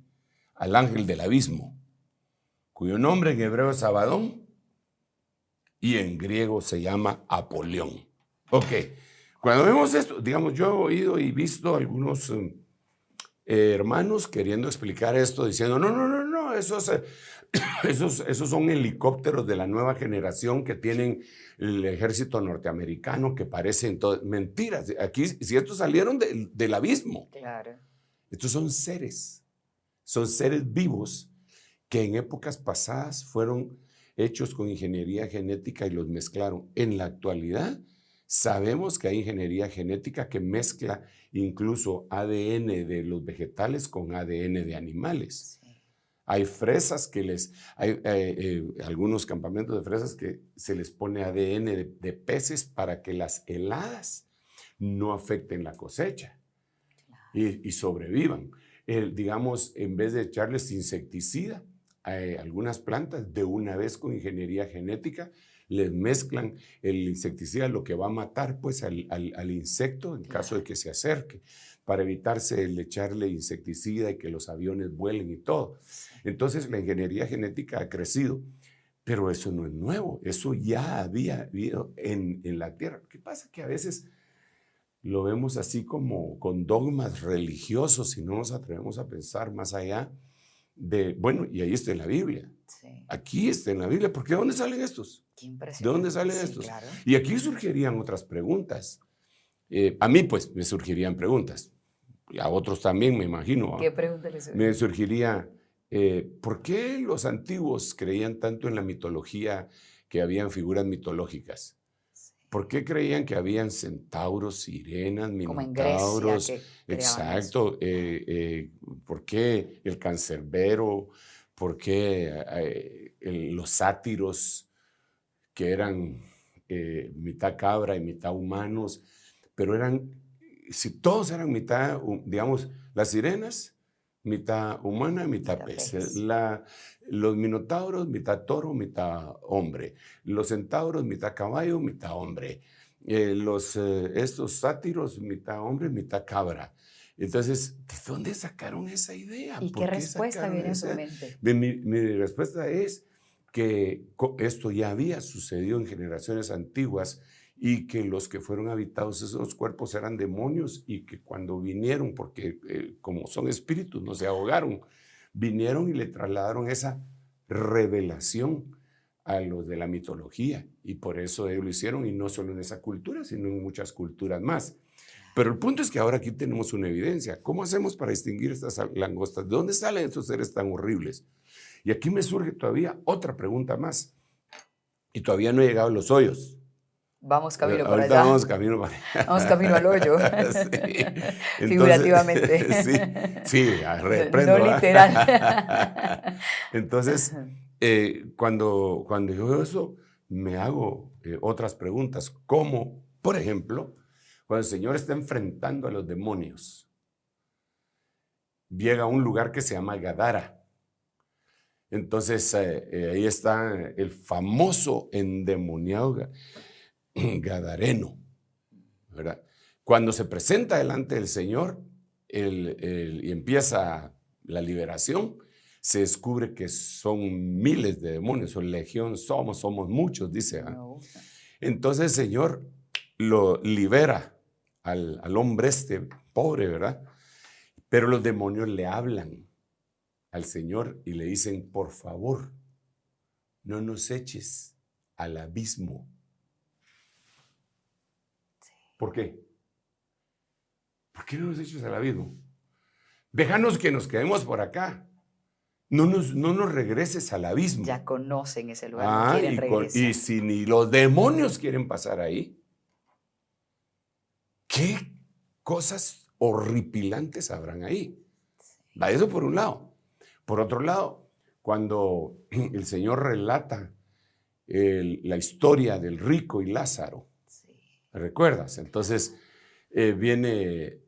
al ángel del abismo, cuyo nombre en hebreo es Abadón y en griego se llama Apolión. Ok. Cuando vemos esto, digamos, yo he oído y visto algunos hermanos queriendo explicar esto, diciendo, no, esos son helicópteros de la nueva generación que tienen el ejército norteamericano que parecen mentiras. Aquí, si estos salieron del abismo, Claro. estos son seres vivos que en épocas pasadas fueron hechos con ingeniería genética y los mezclaron. En la actualidad, sabemos que hay ingeniería genética que mezcla incluso ADN de los vegetales con ADN de animales. Sí. Hay fresas hay algunos campamentos de fresas que se les pone ADN de peces para que las heladas no afecten la cosecha y sobrevivan. Digamos, en vez de echarles insecticida a algunas plantas, de una vez con ingeniería genética, les mezclan el insecticida, lo que va a matar pues al insecto en caso de que se acerque, para evitarse el echarle insecticida y que los aviones vuelen y todo. Entonces la ingeniería genética ha crecido, pero eso no es nuevo, eso ya había habido en la Tierra. ¿Qué pasa? Que a veces lo vemos así como con dogmas religiosos y no nos atrevemos a pensar más allá de, bueno, y ahí está en la Biblia. Sí. Aquí está en la Biblia, porque ¿de dónde salen estos? Qué impresionante. ¿De dónde salen Sí, estos? claro. Y aquí surgirían otras preguntas. A mí, pues, me surgirían preguntas. Y a otros también, me imagino. ¿Qué pregunta les surge? Me surgiría, ¿por qué los antiguos creían tanto en la mitología, que habían figuras mitológicas? ¿Por qué creían que habían centauros, sirenas, Como en minotauros? Grecia, que creaban Exacto. ¿Por qué el cancerbero? ¿Por qué los sátiros, que eran mitad cabra y mitad humanos? Pero si todos eran mitad, digamos, las sirenas, mitad humana, mitad pez. Los minotauros, mitad toro, mitad hombre. Los centauros, mitad caballo, mitad hombre. Estos sátiros, mitad hombre, mitad cabra. Entonces, ¿de dónde sacaron esa idea? ¿Y qué respuesta viene en su mente? Mi respuesta es que esto ya había sucedido en generaciones antiguas y que los que fueron habitados esos cuerpos eran demonios y que cuando vinieron, porque como son espíritus, no se ahogaron, vinieron y le trasladaron esa revelación a los de la mitología y por eso ellos lo hicieron, y no solo en esa cultura, sino en muchas culturas más. Pero el punto es que ahora aquí tenemos una evidencia. ¿Cómo hacemos para distinguir estas langostas? ¿De dónde salen estos seres tan horribles? Y aquí me surge todavía otra pregunta más. Y todavía no he llegado a los hoyos. Vamos camino para Ahorita allá. vamos camino para allá. Vamos camino al hoyo. Sí. Entonces, figurativamente. Sí, reprendo. No literal. Entonces, cuando yo veo eso, me hago otras preguntas, como, por ejemplo, cuando el Señor está enfrentando a los demonios, llega a un lugar que se llama Gadara. Entonces, ahí está el famoso endemoniado gadareno, ¿verdad? Cuando se presenta delante del Señor y empieza la liberación, se descubre que son miles de demonios, o legión somos muchos, dice. Entonces el Señor lo libera al hombre pobre, ¿verdad? Pero los demonios le hablan al Señor y le dicen, por favor, no nos eches al abismo. ¿Por qué? ¿Por qué no nos eches al abismo? Déjanos que nos quedemos por acá. No nos regreses al abismo. Ya conocen ese lugar, no quieren regresar. Y si ni los demonios quieren pasar ahí, ¿qué cosas horripilantes habrán ahí? Va, eso por un lado. Por otro lado, cuando el Señor relata la historia del rico y Lázaro, ¿recuerdas? Entonces viene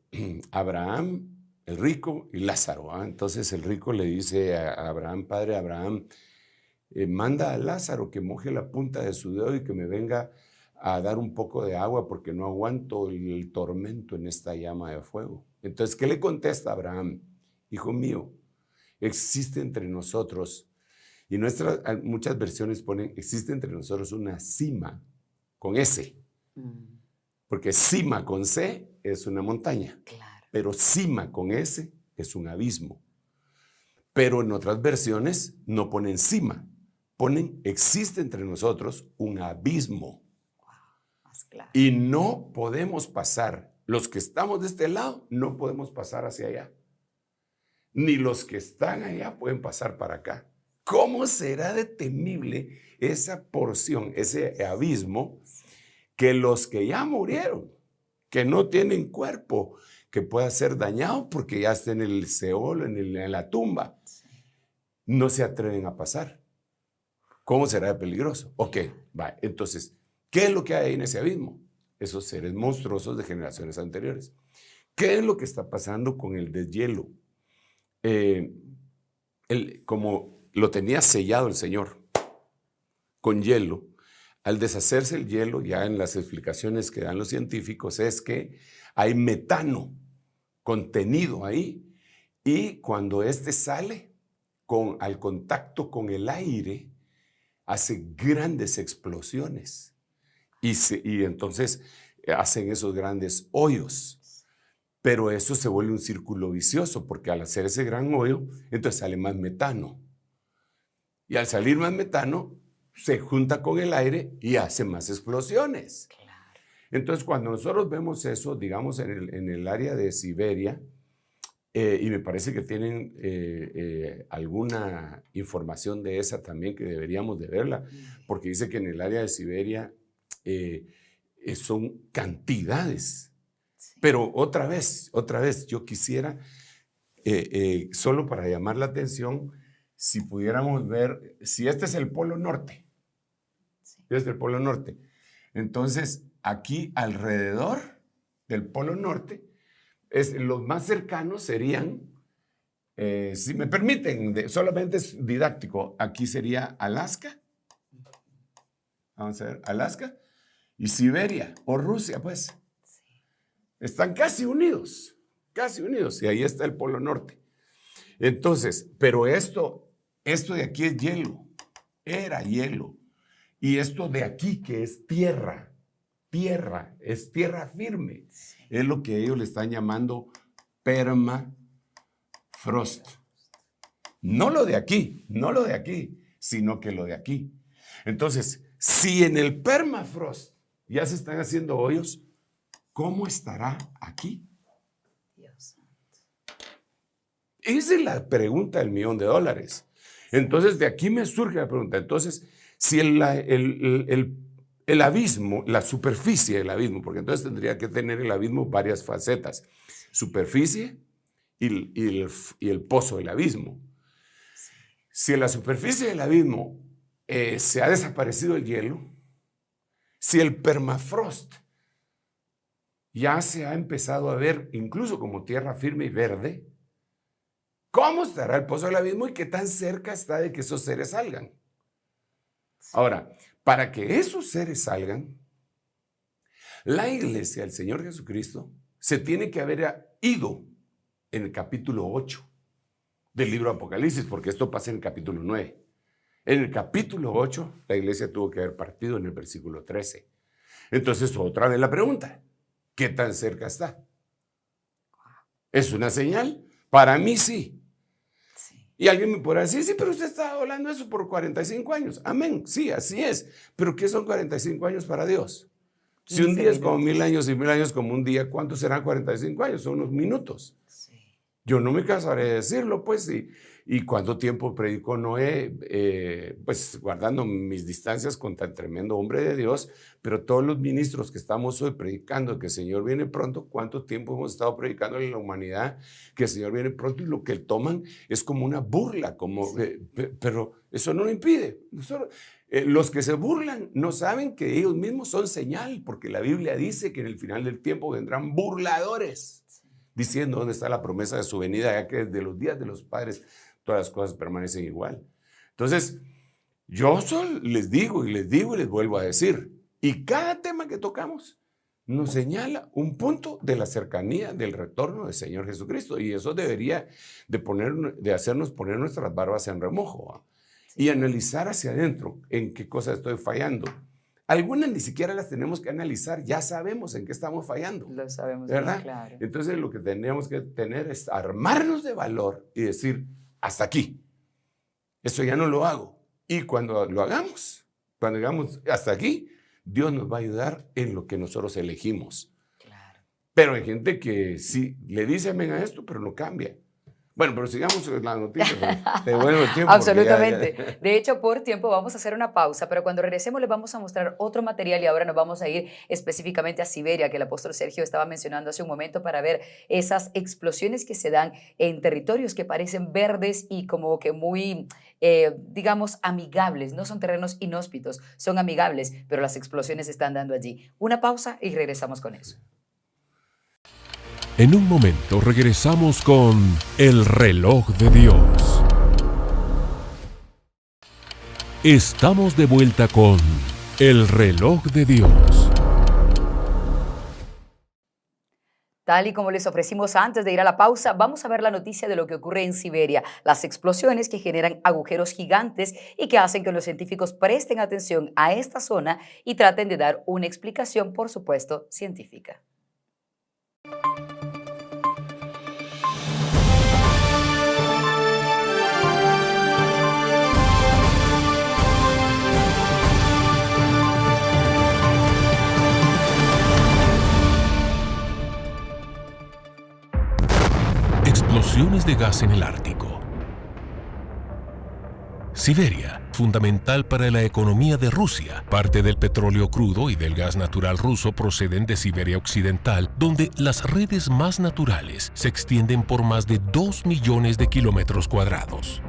Abraham, el rico, y Lázaro. Entonces el rico le dice a Abraham, padre Abraham, manda a Lázaro que moje la punta de su dedo y que me venga a dar un poco de agua porque no aguanto el tormento en esta llama de fuego. Entonces, ¿qué le contesta Abraham? Hijo mío, existe entre nosotros, y muchas versiones ponen, existe entre nosotros una cima con S, porque cima con C es una montaña, claro, pero cima con S es un abismo. Pero en otras versiones no ponen cima, ponen existe entre nosotros un abismo. Claro. Y no podemos pasar, los que estamos de este lado no podemos pasar hacia allá, ni los que están allá pueden pasar para acá. ¿Cómo será de temible esa porción, ese abismo, que los que ya murieron, que no tienen cuerpo, que pueda ser dañado porque ya está en el Seol, en la tumba, no se atreven a pasar? ¿Cómo será de peligroso? Ok, va, entonces, ¿qué es lo que hay en ese abismo? Esos seres monstruosos de generaciones anteriores. ¿Qué es lo que está pasando con el deshielo? Como lo tenía sellado el Señor con hielo, al deshacerse el hielo, ya en las explicaciones que dan los científicos, es que hay metano contenido ahí, y cuando este sale al contacto con el aire, hace grandes explosiones. Y entonces hacen esos grandes hoyos. Pero eso se vuelve un círculo vicioso, porque al hacer ese gran hoyo, entonces sale más metano. Y al salir más metano, se junta con el aire y hace más explosiones. Claro. Entonces, cuando nosotros vemos eso, digamos, en el área de Siberia, y me parece que tienen alguna información de esa también que deberíamos de verla, porque dice que en el área de Siberia son cantidades. Sí. Pero otra vez, yo quisiera, solo para llamar la atención, si pudiéramos ver, si este es el Polo Norte, sí. Este es el Polo Norte, entonces aquí alrededor del Polo Norte, los más cercanos serían, si me permiten, solamente es didáctico, aquí sería Alaska, vamos a ver, Alaska y Siberia o Rusia, pues, sí. Están casi unidos, y ahí está el Polo Norte. Entonces, pero esto de aquí es hielo, era hielo, y esto de aquí que es tierra, es tierra firme, sí. Es lo que ellos le están llamando permafrost. No lo de aquí, sino que lo de aquí. Entonces, si en el permafrost ya se están haciendo hoyos, ¿cómo estará aquí? Dios. Esa es la pregunta del $1.000.000. Entonces, de aquí me surge la pregunta. Entonces, si el abismo, la superficie del abismo, porque entonces tendría que tener el abismo varias facetas, superficie y el pozo del abismo. Si en la superficie del abismo se ha desaparecido el hielo, si el permafrost ya se ha empezado a ver incluso como tierra firme y verde, ¿cómo estará el pozo del abismo y qué tan cerca está de que esos seres salgan? Ahora, para que esos seres salgan, la iglesia del Señor Jesucristo se tiene que haber ido en el capítulo 8 del libro de Apocalipsis, porque esto pasa en el capítulo 9. En el capítulo 8, la iglesia tuvo que haber partido en el versículo 13. Entonces, otra vez la pregunta, ¿qué tan cerca está? ¿Es una señal? Para mí sí. Y alguien me podrá decir, sí, pero usted está hablando de eso por 45 años. Amén, sí, así es. Pero ¿qué son 45 años para Dios? Si un día es como 1000 años y 1000 años como un día, ¿cuántos serán 45 años? Son unos minutos. Sí. Yo no me cansaré de decirlo, pues, y cuánto tiempo predicó Noé, pues guardando mis distancias con tan tremendo hombre de Dios, pero todos los ministros que estamos hoy predicando que el Señor viene pronto, ¿cuánto tiempo hemos estado predicando en la humanidad que el Señor viene pronto? Y lo que toman es como una burla, pero eso no lo impide. Los que se burlan no saben que ellos mismos son señal, porque la Biblia dice que en el final del tiempo vendrán burladores, diciendo dónde está la promesa de su venida, ya que desde los días de los padres todas las cosas permanecen igual. Entonces, yo solo les digo y les vuelvo a decir, y cada tema que tocamos nos señala un punto de la cercanía del retorno del Señor Jesucristo, y eso debería de hacernos poner nuestras barbas en remojo, y analizar hacia adentro en qué cosas estoy fallando. Algunas ni siquiera las tenemos que analizar, ya sabemos en qué estamos fallando. Lo sabemos, ¿verdad? Claro. Entonces lo que tendríamos que tener es armarnos de valor y decir, hasta aquí, esto ya no lo hago. Y cuando lo hagamos, cuando digamos hasta aquí, Dios nos va a ayudar en lo que nosotros elegimos. Claro. Pero hay gente que sí le dice amén a esto, pero no cambia. Bueno, pero sigamos la noticia. Te devuelvo el tiempo. Absolutamente. De hecho, por tiempo vamos a hacer una pausa, pero cuando regresemos les vamos a mostrar otro material y ahora nos vamos a ir específicamente a Siberia, que el apóstol Sergio estaba mencionando hace un momento, para ver esas explosiones que se dan en territorios que parecen verdes y como que muy, digamos, amigables. No son terrenos inhóspitos, son amigables, pero las explosiones se están dando allí. Una pausa y regresamos con eso. En un momento regresamos con El Reloj de Dios. Estamos de vuelta con El Reloj de Dios. Tal y como les ofrecimos antes de ir a la pausa, vamos a ver la noticia de lo que ocurre en Siberia, las explosiones que generan agujeros gigantes y que hacen que los científicos presten atención a esta zona y traten de dar una explicación, por supuesto, científica. Explosiones de gas en el Ártico. Siberia, fundamental para la economía de Rusia. Parte del petróleo crudo y del gas natural ruso proceden de Siberia Occidental, donde las redes más naturales se extienden por más de 2 millones de kilómetros cuadrados.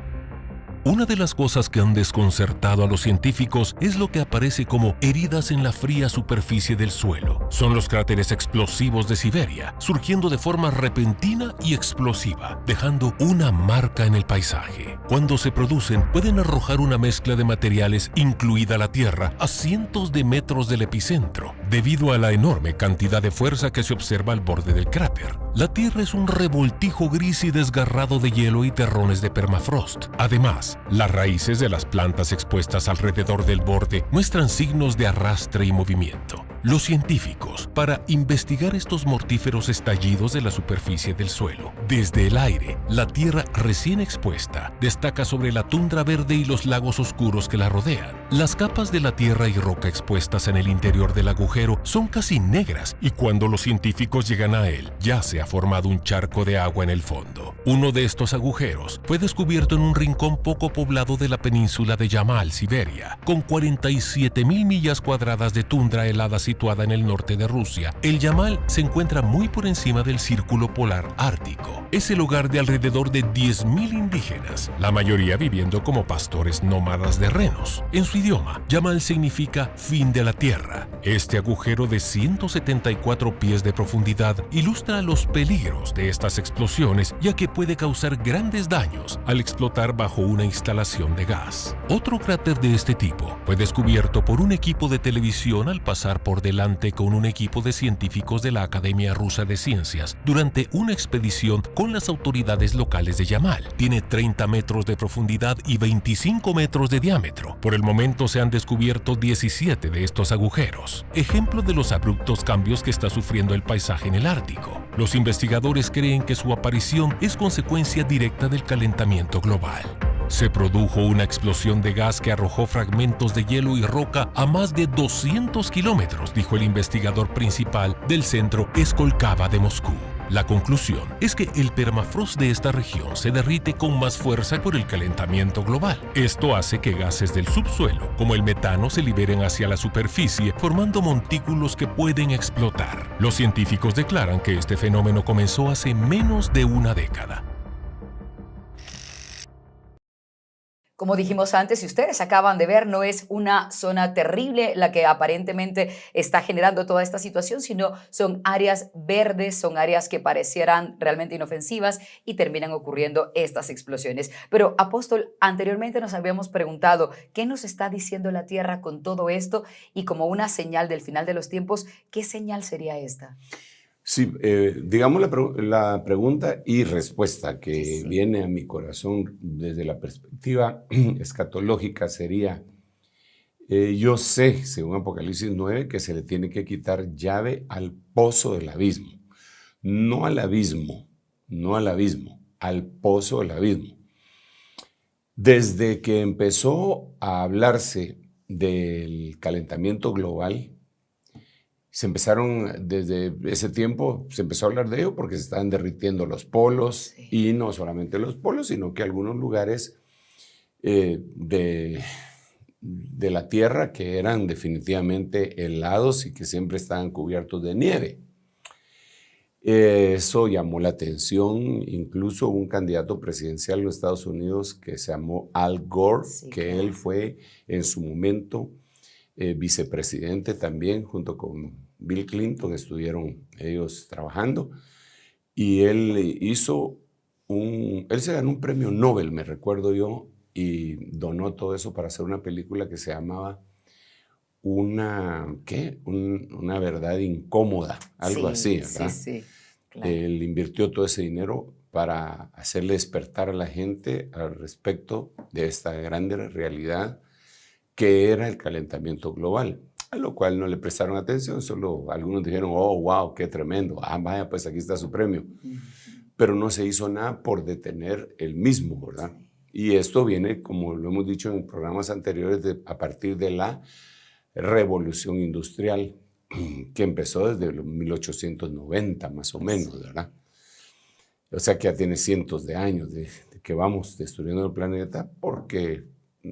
Una de las cosas que han desconcertado a los científicos es lo que aparece como heridas en la fría superficie del suelo. Son los cráteres explosivos de Siberia, surgiendo de forma repentina y explosiva, dejando una marca en el paisaje. Cuando se producen, pueden arrojar una mezcla de materiales, incluida la tierra, a cientos de metros del epicentro, debido a la enorme cantidad de fuerza que se observa al borde del cráter. La tierra es un revoltijo gris y desgarrado de hielo y terrones de permafrost. Además, las raíces de las plantas expuestas alrededor del borde muestran signos de arrastre y movimiento. Los científicos, para investigar estos mortíferos estallidos de la superficie del suelo, desde el aire, la tierra recién expuesta destaca sobre la tundra verde y los lagos oscuros que la rodean. Las capas de la tierra y roca expuestas en el interior del agujero son casi negras y cuando los científicos llegan a él, ya se ha formado un charco de agua en el fondo. Uno de estos agujeros fue descubierto en un rincón poco poblado de la península de Yamal, Siberia, con 47.000 millas cuadradas de tundra helada situada en el norte de Rusia. El Yamal se encuentra muy por encima del Círculo Polar Ártico. Es el hogar de alrededor de 10.000 indígenas, la mayoría viviendo como pastores nómadas de renos. En su idioma, Yamal significa fin de la tierra. Este agujero de 174 pies de profundidad ilustra los peligros de estas explosiones, ya que puede causar grandes daños al explotar bajo una instalación de gas. Otro cráter de este tipo fue descubierto por un equipo de televisión al pasar por delante con un equipo de científicos de la Academia Rusa de Ciencias durante una expedición con las autoridades locales de Yamal. Tiene 30 metros de profundidad y 25 metros de diámetro. Por el momento se han descubierto 17 de estos agujeros, ejemplo de los abruptos cambios que está sufriendo el paisaje en el Ártico. Los investigadores creen que su aparición es consecuencia directa del calentamiento global. Se produjo una explosión de gas que arrojó fragmentos de hielo y roca a más de 200 kilómetros, dijo el investigador principal del centro Skolkovo de Moscú. La conclusión es que el permafrost de esta región se derrite con más fuerza por el calentamiento global. Esto hace que gases del subsuelo, como el metano, se liberen hacia la superficie, formando montículos que pueden explotar. Los científicos declaran que este fenómeno comenzó hace menos de una década. Como dijimos antes, si ustedes acaban de ver, no es una zona terrible la que aparentemente está generando toda esta situación, sino son áreas verdes, son áreas que parecieran realmente inofensivas y terminan ocurriendo estas explosiones. Pero, Apóstol, anteriormente nos habíamos preguntado qué nos está diciendo la Tierra con todo esto y como una señal del final de los tiempos, ¿qué señal sería esta? Sí, digamos la pregunta y respuesta que viene a mi corazón desde la perspectiva escatológica sería, yo sé, según Apocalipsis 9, que se le tiene que quitar llave al pozo del abismo, no al abismo, al pozo del abismo. Desde que empezó a hablarse del calentamiento global, desde ese tiempo se empezó a hablar de ello porque se estaban derritiendo los polos, y no solamente los polos, sino que algunos lugares de la Tierra que eran definitivamente helados y que siempre estaban cubiertos de nieve. Eso llamó la atención, incluso un candidato presidencial de los Estados Unidos que se llamó Al Gore, que él fue en su momento vicepresidente también, junto con Bill Clinton, estuvieron ellos trabajando, y él se ganó un premio Nobel, me recuerdo yo, y donó todo eso para hacer una película que se llamaba Una verdad incómoda, algo así, ¿verdad? Sí. Claro. Él invirtió todo ese dinero para hacerle despertar a la gente al respecto de esta grande realidad que era el calentamiento global, a lo cual no le prestaron atención, solo algunos dijeron, oh, wow, qué tremendo, vaya, pues aquí está su premio. Pero no se hizo nada por detener el mismo, ¿verdad? Y esto viene, como lo hemos dicho en programas anteriores, a partir de la revolución industrial, que empezó desde los 1890 más o menos, ¿verdad? O sea que ya tiene cientos de años de que vamos destruyendo el planeta porque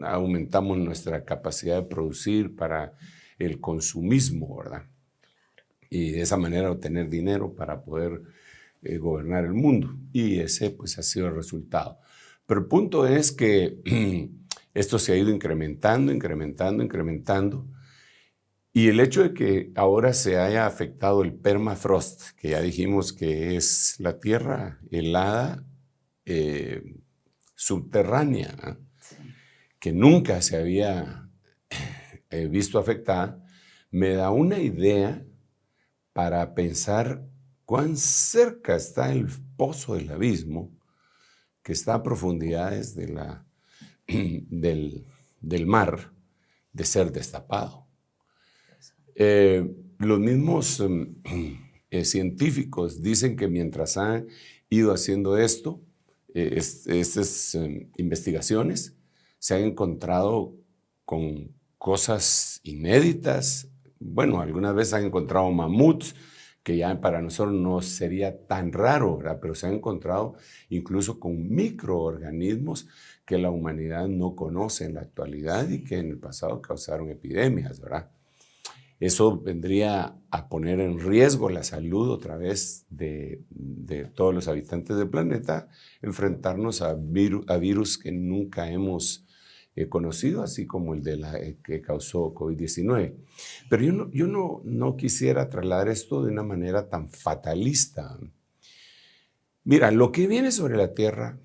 aumentamos nuestra capacidad de producir para el consumismo, ¿verdad? Y de esa manera obtener dinero para poder gobernar el mundo. Y ese pues ha sido el resultado. Pero el punto es que esto se ha ido incrementando. Y el hecho de que ahora se haya afectado el permafrost, que ya dijimos que es la tierra helada subterránea, ¿eh? Que nunca se había visto afectada, me da una idea para pensar cuán cerca está el pozo del abismo, que está a profundidades de del mar, de ser destapado. Los mismos científicos dicen que mientras han ido haciendo estas investigaciones, se han encontrado con cosas inéditas. Bueno, algunas veces han encontrado mamuts, que ya para nosotros no sería tan raro, ¿verdad? Pero se han encontrado incluso con microorganismos que la humanidad no conoce en la actualidad y que en el pasado causaron epidemias, ¿verdad? Eso vendría a poner en riesgo la salud otra vez de todos los habitantes del planeta, enfrentarnos a virus que nunca hemos conocido, así como el que causó COVID-19. Pero yo no quisiera trasladar esto de una manera tan fatalista. Mira, lo que viene sobre la Tierra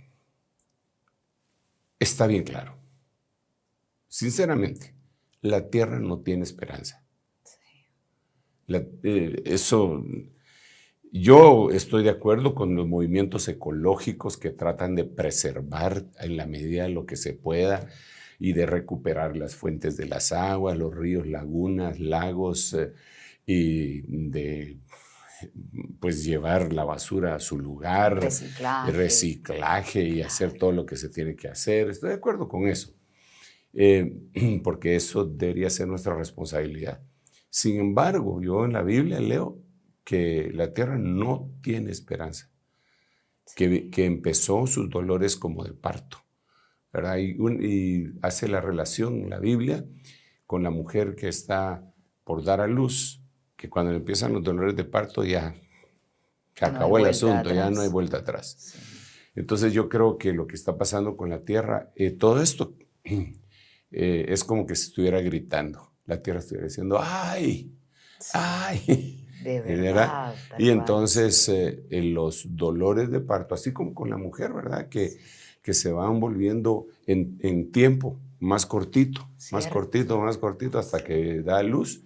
está bien claro. Sinceramente, la Tierra no tiene esperanza. Yo estoy de acuerdo con los movimientos ecológicos que tratan de preservar en la medida de lo que se pueda y de recuperar las fuentes de las aguas, los ríos, lagunas, lagos, y de pues llevar la basura a su lugar, reciclaje y hacer todo lo que se tiene que hacer. Estoy de acuerdo con eso, porque eso debería ser nuestra responsabilidad. Sin embargo, yo en la Biblia leo que la tierra no tiene esperanza, que empezó sus dolores como de parto, ¿verdad? Y hace la relación en la Biblia con la mujer que está por dar a luz, que cuando empiezan los dolores de parto ya se acabó el asunto, ya no hay vuelta atrás. Sí. Entonces yo creo que lo que está pasando con la tierra, todo esto es como que se estuviera gritando. La tierra estuviera diciendo, ¡ay! Sí. ¡Ay! De verdad. Y entonces los dolores de parto, así como con la mujer, ¿verdad? Que se van volviendo en tiempo más cortito, más cortito, hasta que da luz.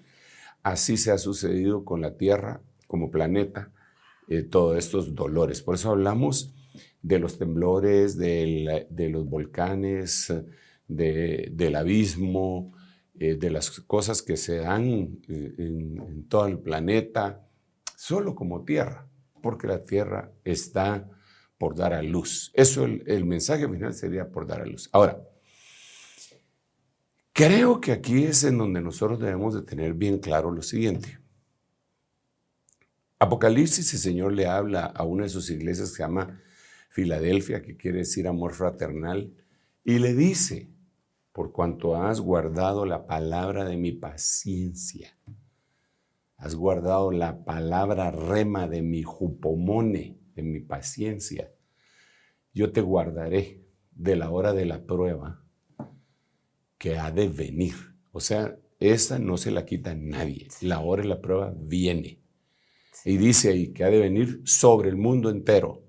Así se ha sucedido con la Tierra como planeta, todos estos dolores. Por eso hablamos de los temblores, de los volcanes, del abismo, de las cosas que se dan en todo el planeta, solo como Tierra, porque la Tierra está por dar a luz. Eso, el mensaje final sería por dar a luz. Ahora, creo que aquí es en donde nosotros debemos de tener bien claro lo siguiente. Apocalipsis, el Señor le habla a una de sus iglesias que se llama Filadelfia, que quiere decir amor fraternal, y le dice, por cuanto has guardado la palabra de mi paciencia, has guardado la palabra rema de mi jupomone, de mi paciencia, yo te guardaré de la hora de la prueba que ha de venir. O sea, esa no se la quita nadie. La hora de la prueba viene. Y dice ahí que ha de venir sobre el mundo entero.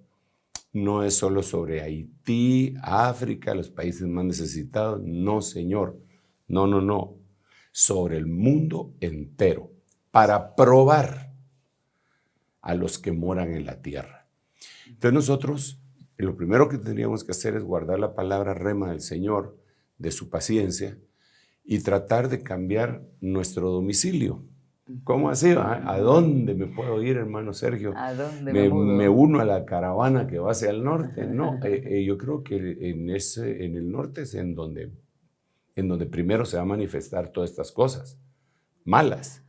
No es solo sobre Haití, África, los países más necesitados. No, señor. No. Sobre el mundo entero. Para probar a los que moran en la tierra. Entonces nosotros, lo primero que tendríamos que hacer es guardar la palabra rema del Señor, de su paciencia, y tratar de cambiar nuestro domicilio. ¿Cómo así? ¿A dónde me puedo ir, hermano Sergio? ¿A dónde me uno a la caravana que va hacia el norte. No, yo creo que en el norte es en donde primero se va a manifestar todas estas cosas malas.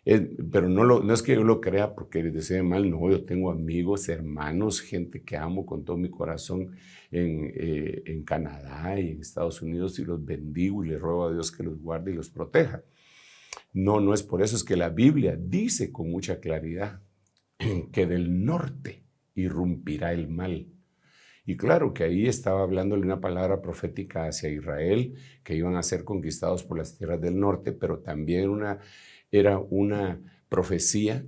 Pero no es que yo lo crea porque desee mal, no, yo tengo amigos, hermanos, gente que amo con todo mi corazón en Canadá y en Estados Unidos, y los bendigo y les ruego a Dios que los guarde y los proteja. No es por eso, es que la Biblia dice con mucha claridad que del norte irrumpirá el mal. Y claro que ahí estaba hablándole una palabra profética hacia Israel, que iban a ser conquistados por las tierras del norte, pero también era una profecía.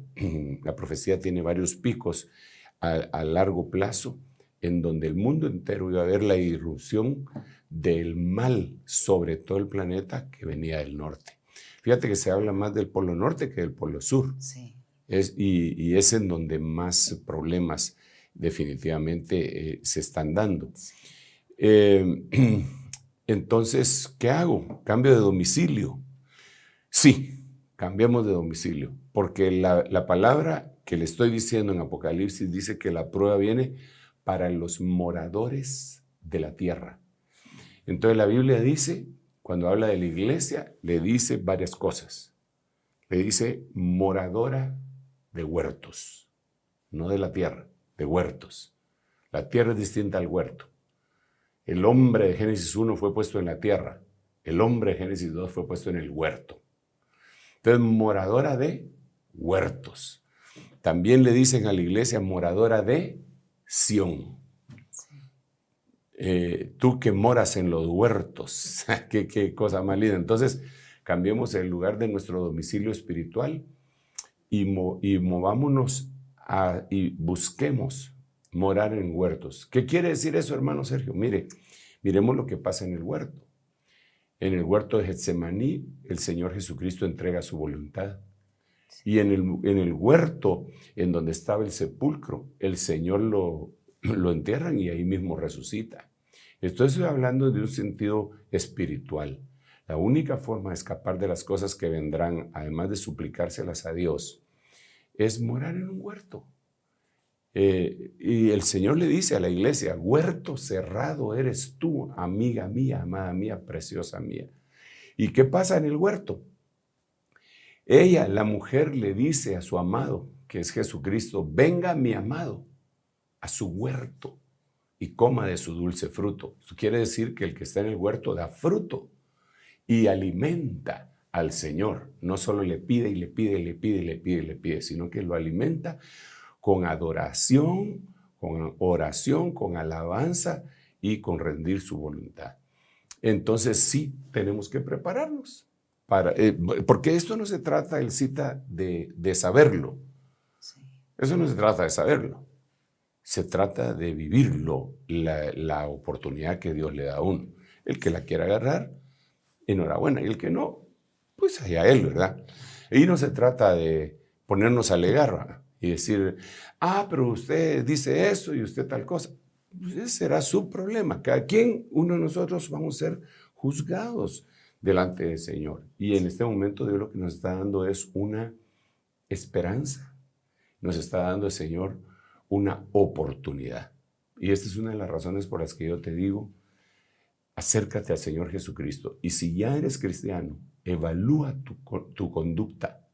La profecía tiene varios picos a largo plazo, en donde el mundo entero iba a ver la irrupción del mal sobre todo el planeta que venía del norte. Fíjate que se habla más del polo norte que del polo sur. Sí. Y es en donde más problemas definitivamente se están dando. Entonces, ¿qué hago? ¿Cambio de domicilio? Sí, cambiemos de domicilio, porque la palabra que le estoy diciendo en Apocalipsis dice que la prueba viene para los moradores de la tierra. Entonces la Biblia dice, cuando habla de la iglesia, le dice varias cosas. Le dice moradora de huertos, no de la tierra, de huertos. La tierra es distinta al huerto. El hombre de Génesis 1 fue puesto en la tierra. El hombre de Génesis 2 fue puesto en el huerto. Entonces, moradora de huertos. También le dicen a la iglesia moradora de Sión. Tú que moras en los huertos. qué cosa más linda. Entonces, cambiemos el lugar de nuestro domicilio espiritual y movámonos y busquemos morar en huertos. ¿Qué quiere decir eso, hermano Sergio? Miremos lo que pasa en el huerto. En el huerto de Getsemaní, el Señor Jesucristo entrega su voluntad. Y en el huerto, en donde estaba el sepulcro, el Señor lo entierran y ahí mismo resucita. Estoy hablando de un sentido espiritual. La única forma de escapar de las cosas que vendrán, además de suplicárselas a Dios, es morar en un huerto. Y el Señor le dice a la iglesia, huerto cerrado eres tú, amiga mía, amada mía, preciosa mía. ¿Y qué pasa en el huerto? Ella, la mujer, le dice a su amado, que es Jesucristo, venga mi amado a su huerto y coma de su dulce fruto. Eso quiere decir que el que está en el huerto da fruto y alimenta al Señor. No solo le pide y le pide y le pide y le pide y le pide, sino que lo alimenta con adoración, con oración, con alabanza y con rendir su voluntad. Entonces sí, tenemos que prepararnos. Porque esto no se trata, Elcita, de saberlo. Sí. Eso no se trata de saberlo. Se trata de vivirlo, la oportunidad que Dios le da a uno. El que la quiera agarrar, enhorabuena. Y el que no, pues allá él, ¿verdad? Y no se trata de ponernos a alegar, ¿verdad? Y decir, pero usted dice eso y usted tal cosa. Pues ese será su problema. Cada quien, uno de nosotros, vamos a ser juzgados delante del Señor. Y en este momento Dios lo que nos está dando es una esperanza. Nos está dando el Señor una oportunidad. Y esta es una de las razones por las que yo te digo, acércate al Señor Jesucristo. Y si ya eres cristiano, evalúa tu conducta.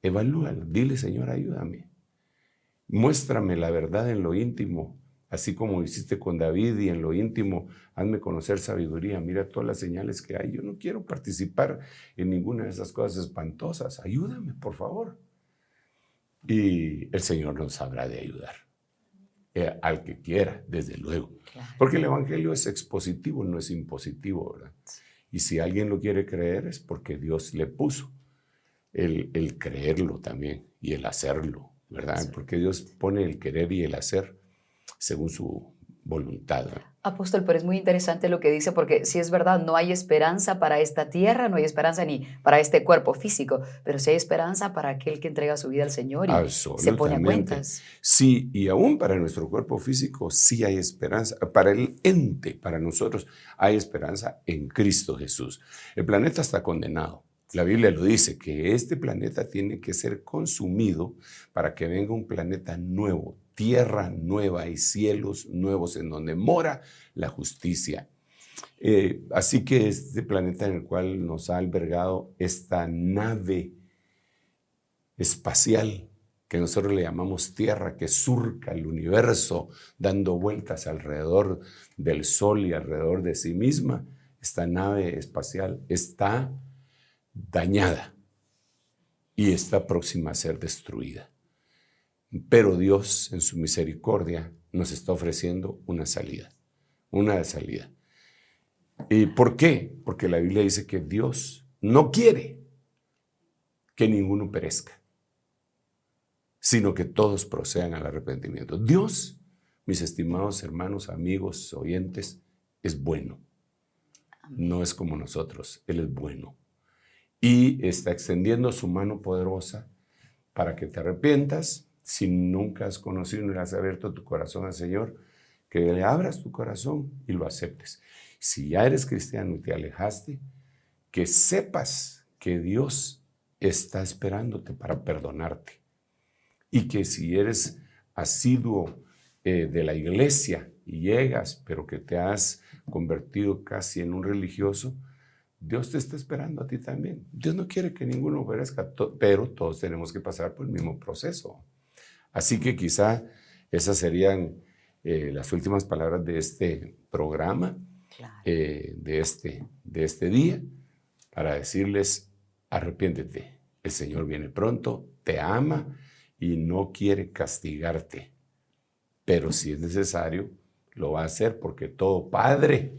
Evalúala. Dile, Señor, ayúdame. Muéstrame la verdad en lo íntimo, así como hiciste con David, y en lo íntimo, hazme conocer sabiduría. Mira todas las señales que hay. Yo no quiero participar en ninguna de esas cosas espantosas. Ayúdame, por favor. Y el Señor nos habrá de ayudar. Al que quiera, desde luego. Claro. Porque el Evangelio es expositivo, no es impositivo, ¿verdad? Y si alguien lo quiere creer es porque Dios le puso el creerlo también y el hacerlo, ¿verdad? Sí. Porque Dios pone el querer y el hacer según su voluntad. Apóstol, pero es muy interesante lo que dice, porque sí es verdad, no hay esperanza para esta tierra, no hay esperanza ni para este cuerpo físico, pero sí hay esperanza para aquel que entrega su vida al Señor y se pone a cuentas. Sí, y aún para nuestro cuerpo físico sí hay esperanza. Para el ente, para nosotros, hay esperanza en Cristo Jesús. El planeta está condenado. La Biblia lo dice, que este planeta tiene que ser consumido para que venga un planeta nuevo, tierra nueva y cielos nuevos en donde mora la justicia. Así que este planeta en el cual nos ha albergado esta nave espacial que nosotros le llamamos Tierra, que surca el universo dando vueltas alrededor del Sol y alrededor de sí misma, esta nave espacial está dañada y está próxima a ser destruida. Pero Dios, en su misericordia, nos está ofreciendo una salida. ¿Y por qué? Porque la Biblia dice que Dios no quiere que ninguno perezca, sino que todos procedan al arrepentimiento. Dios, mis estimados hermanos, amigos, oyentes, es bueno. No es como nosotros, Él es bueno. Y está extendiendo su mano poderosa para que te arrepientas. Si nunca has conocido ni le has abierto tu corazón al Señor, que le abras tu corazón y lo aceptes. Si ya eres cristiano y te alejaste, que sepas que Dios está esperándote para perdonarte. Y que si eres asiduo de la iglesia y llegas, pero que te has convertido casi en un religioso, Dios te está esperando a ti también. Dios no quiere que ninguno perezca, pero todos tenemos que pasar por el mismo proceso. Así que quizá esas serían las últimas palabras de este programa, claro, de este día, para decirles: arrepiéntete, el Señor viene pronto, te ama y no quiere castigarte, pero si es necesario, lo va a hacer, porque todo padre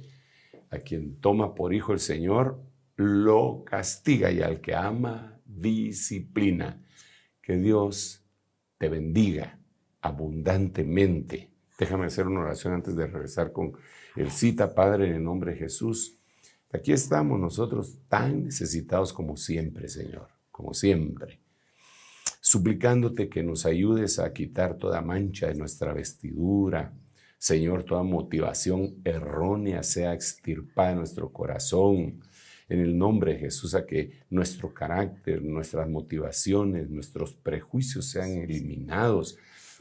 a quien toma por hijo el Señor lo castiga, y al que ama disciplina. Que Dios te bendiga abundantemente. Déjame hacer una oración antes de regresar con el cita. Padre, en el nombre de Jesús, aquí estamos nosotros tan necesitados como siempre, Señor, como siempre, suplicándote que nos ayudes a quitar toda mancha de nuestra vestidura. Señor, toda motivación errónea sea extirpada de nuestro corazón. En el nombre de Jesús, a que nuestro carácter, nuestras motivaciones, nuestros prejuicios sean eliminados,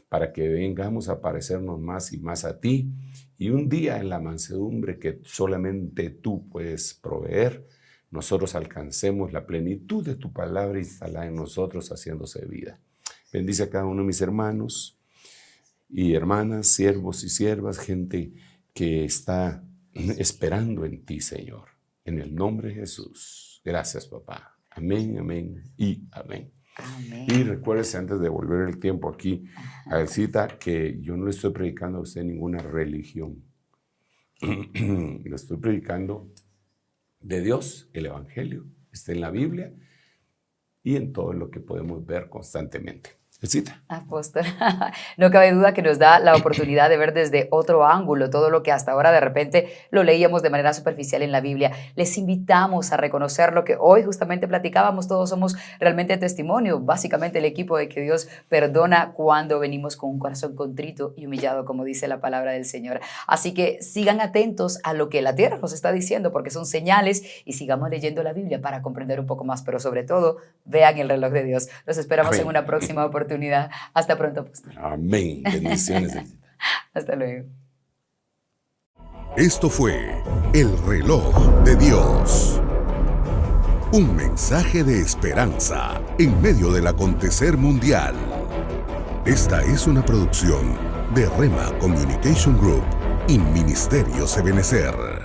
para que vengamos a parecernos más y más a ti. Y un día, en la mansedumbre que solamente tú puedes proveer, nosotros alcancemos la plenitud de tu palabra instalada en nosotros, haciéndose vida. Bendice a cada uno de mis hermanos y hermanas, siervos y siervas, gente que está esperando en ti, Señor. En el nombre de Jesús. Gracias, papá. Amén, amén y amén. Amén. Y recuérdese, antes de volver el tiempo aquí a la cita, que yo no le estoy predicando a usted ninguna religión. Le estoy predicando de Dios, el Evangelio. Está en la Biblia y en todo lo que podemos ver constantemente. Cita. Apóstol, no cabe duda que nos da la oportunidad de ver desde otro ángulo todo lo que hasta ahora de repente lo leíamos de manera superficial en la Biblia. Les invitamos a reconocer lo que hoy justamente platicábamos. Todos somos realmente testimonio, básicamente el equipo de que Dios perdona cuando venimos con un corazón contrito y humillado, como dice la palabra del Señor. Así que sigan atentos a lo que la tierra nos está diciendo, porque son señales, y sigamos leyendo la Biblia para comprender un poco más, pero sobre todo, vean el reloj de Dios. Los esperamos en una próxima oportunidad. Hasta pronto, pastor. Amén. Bendiciones. Hasta luego. Esto fue El Reloj de Dios. Un mensaje de esperanza en medio del acontecer mundial. Esta es una producción de Rema Communication Group y Ministerio Ebenecer.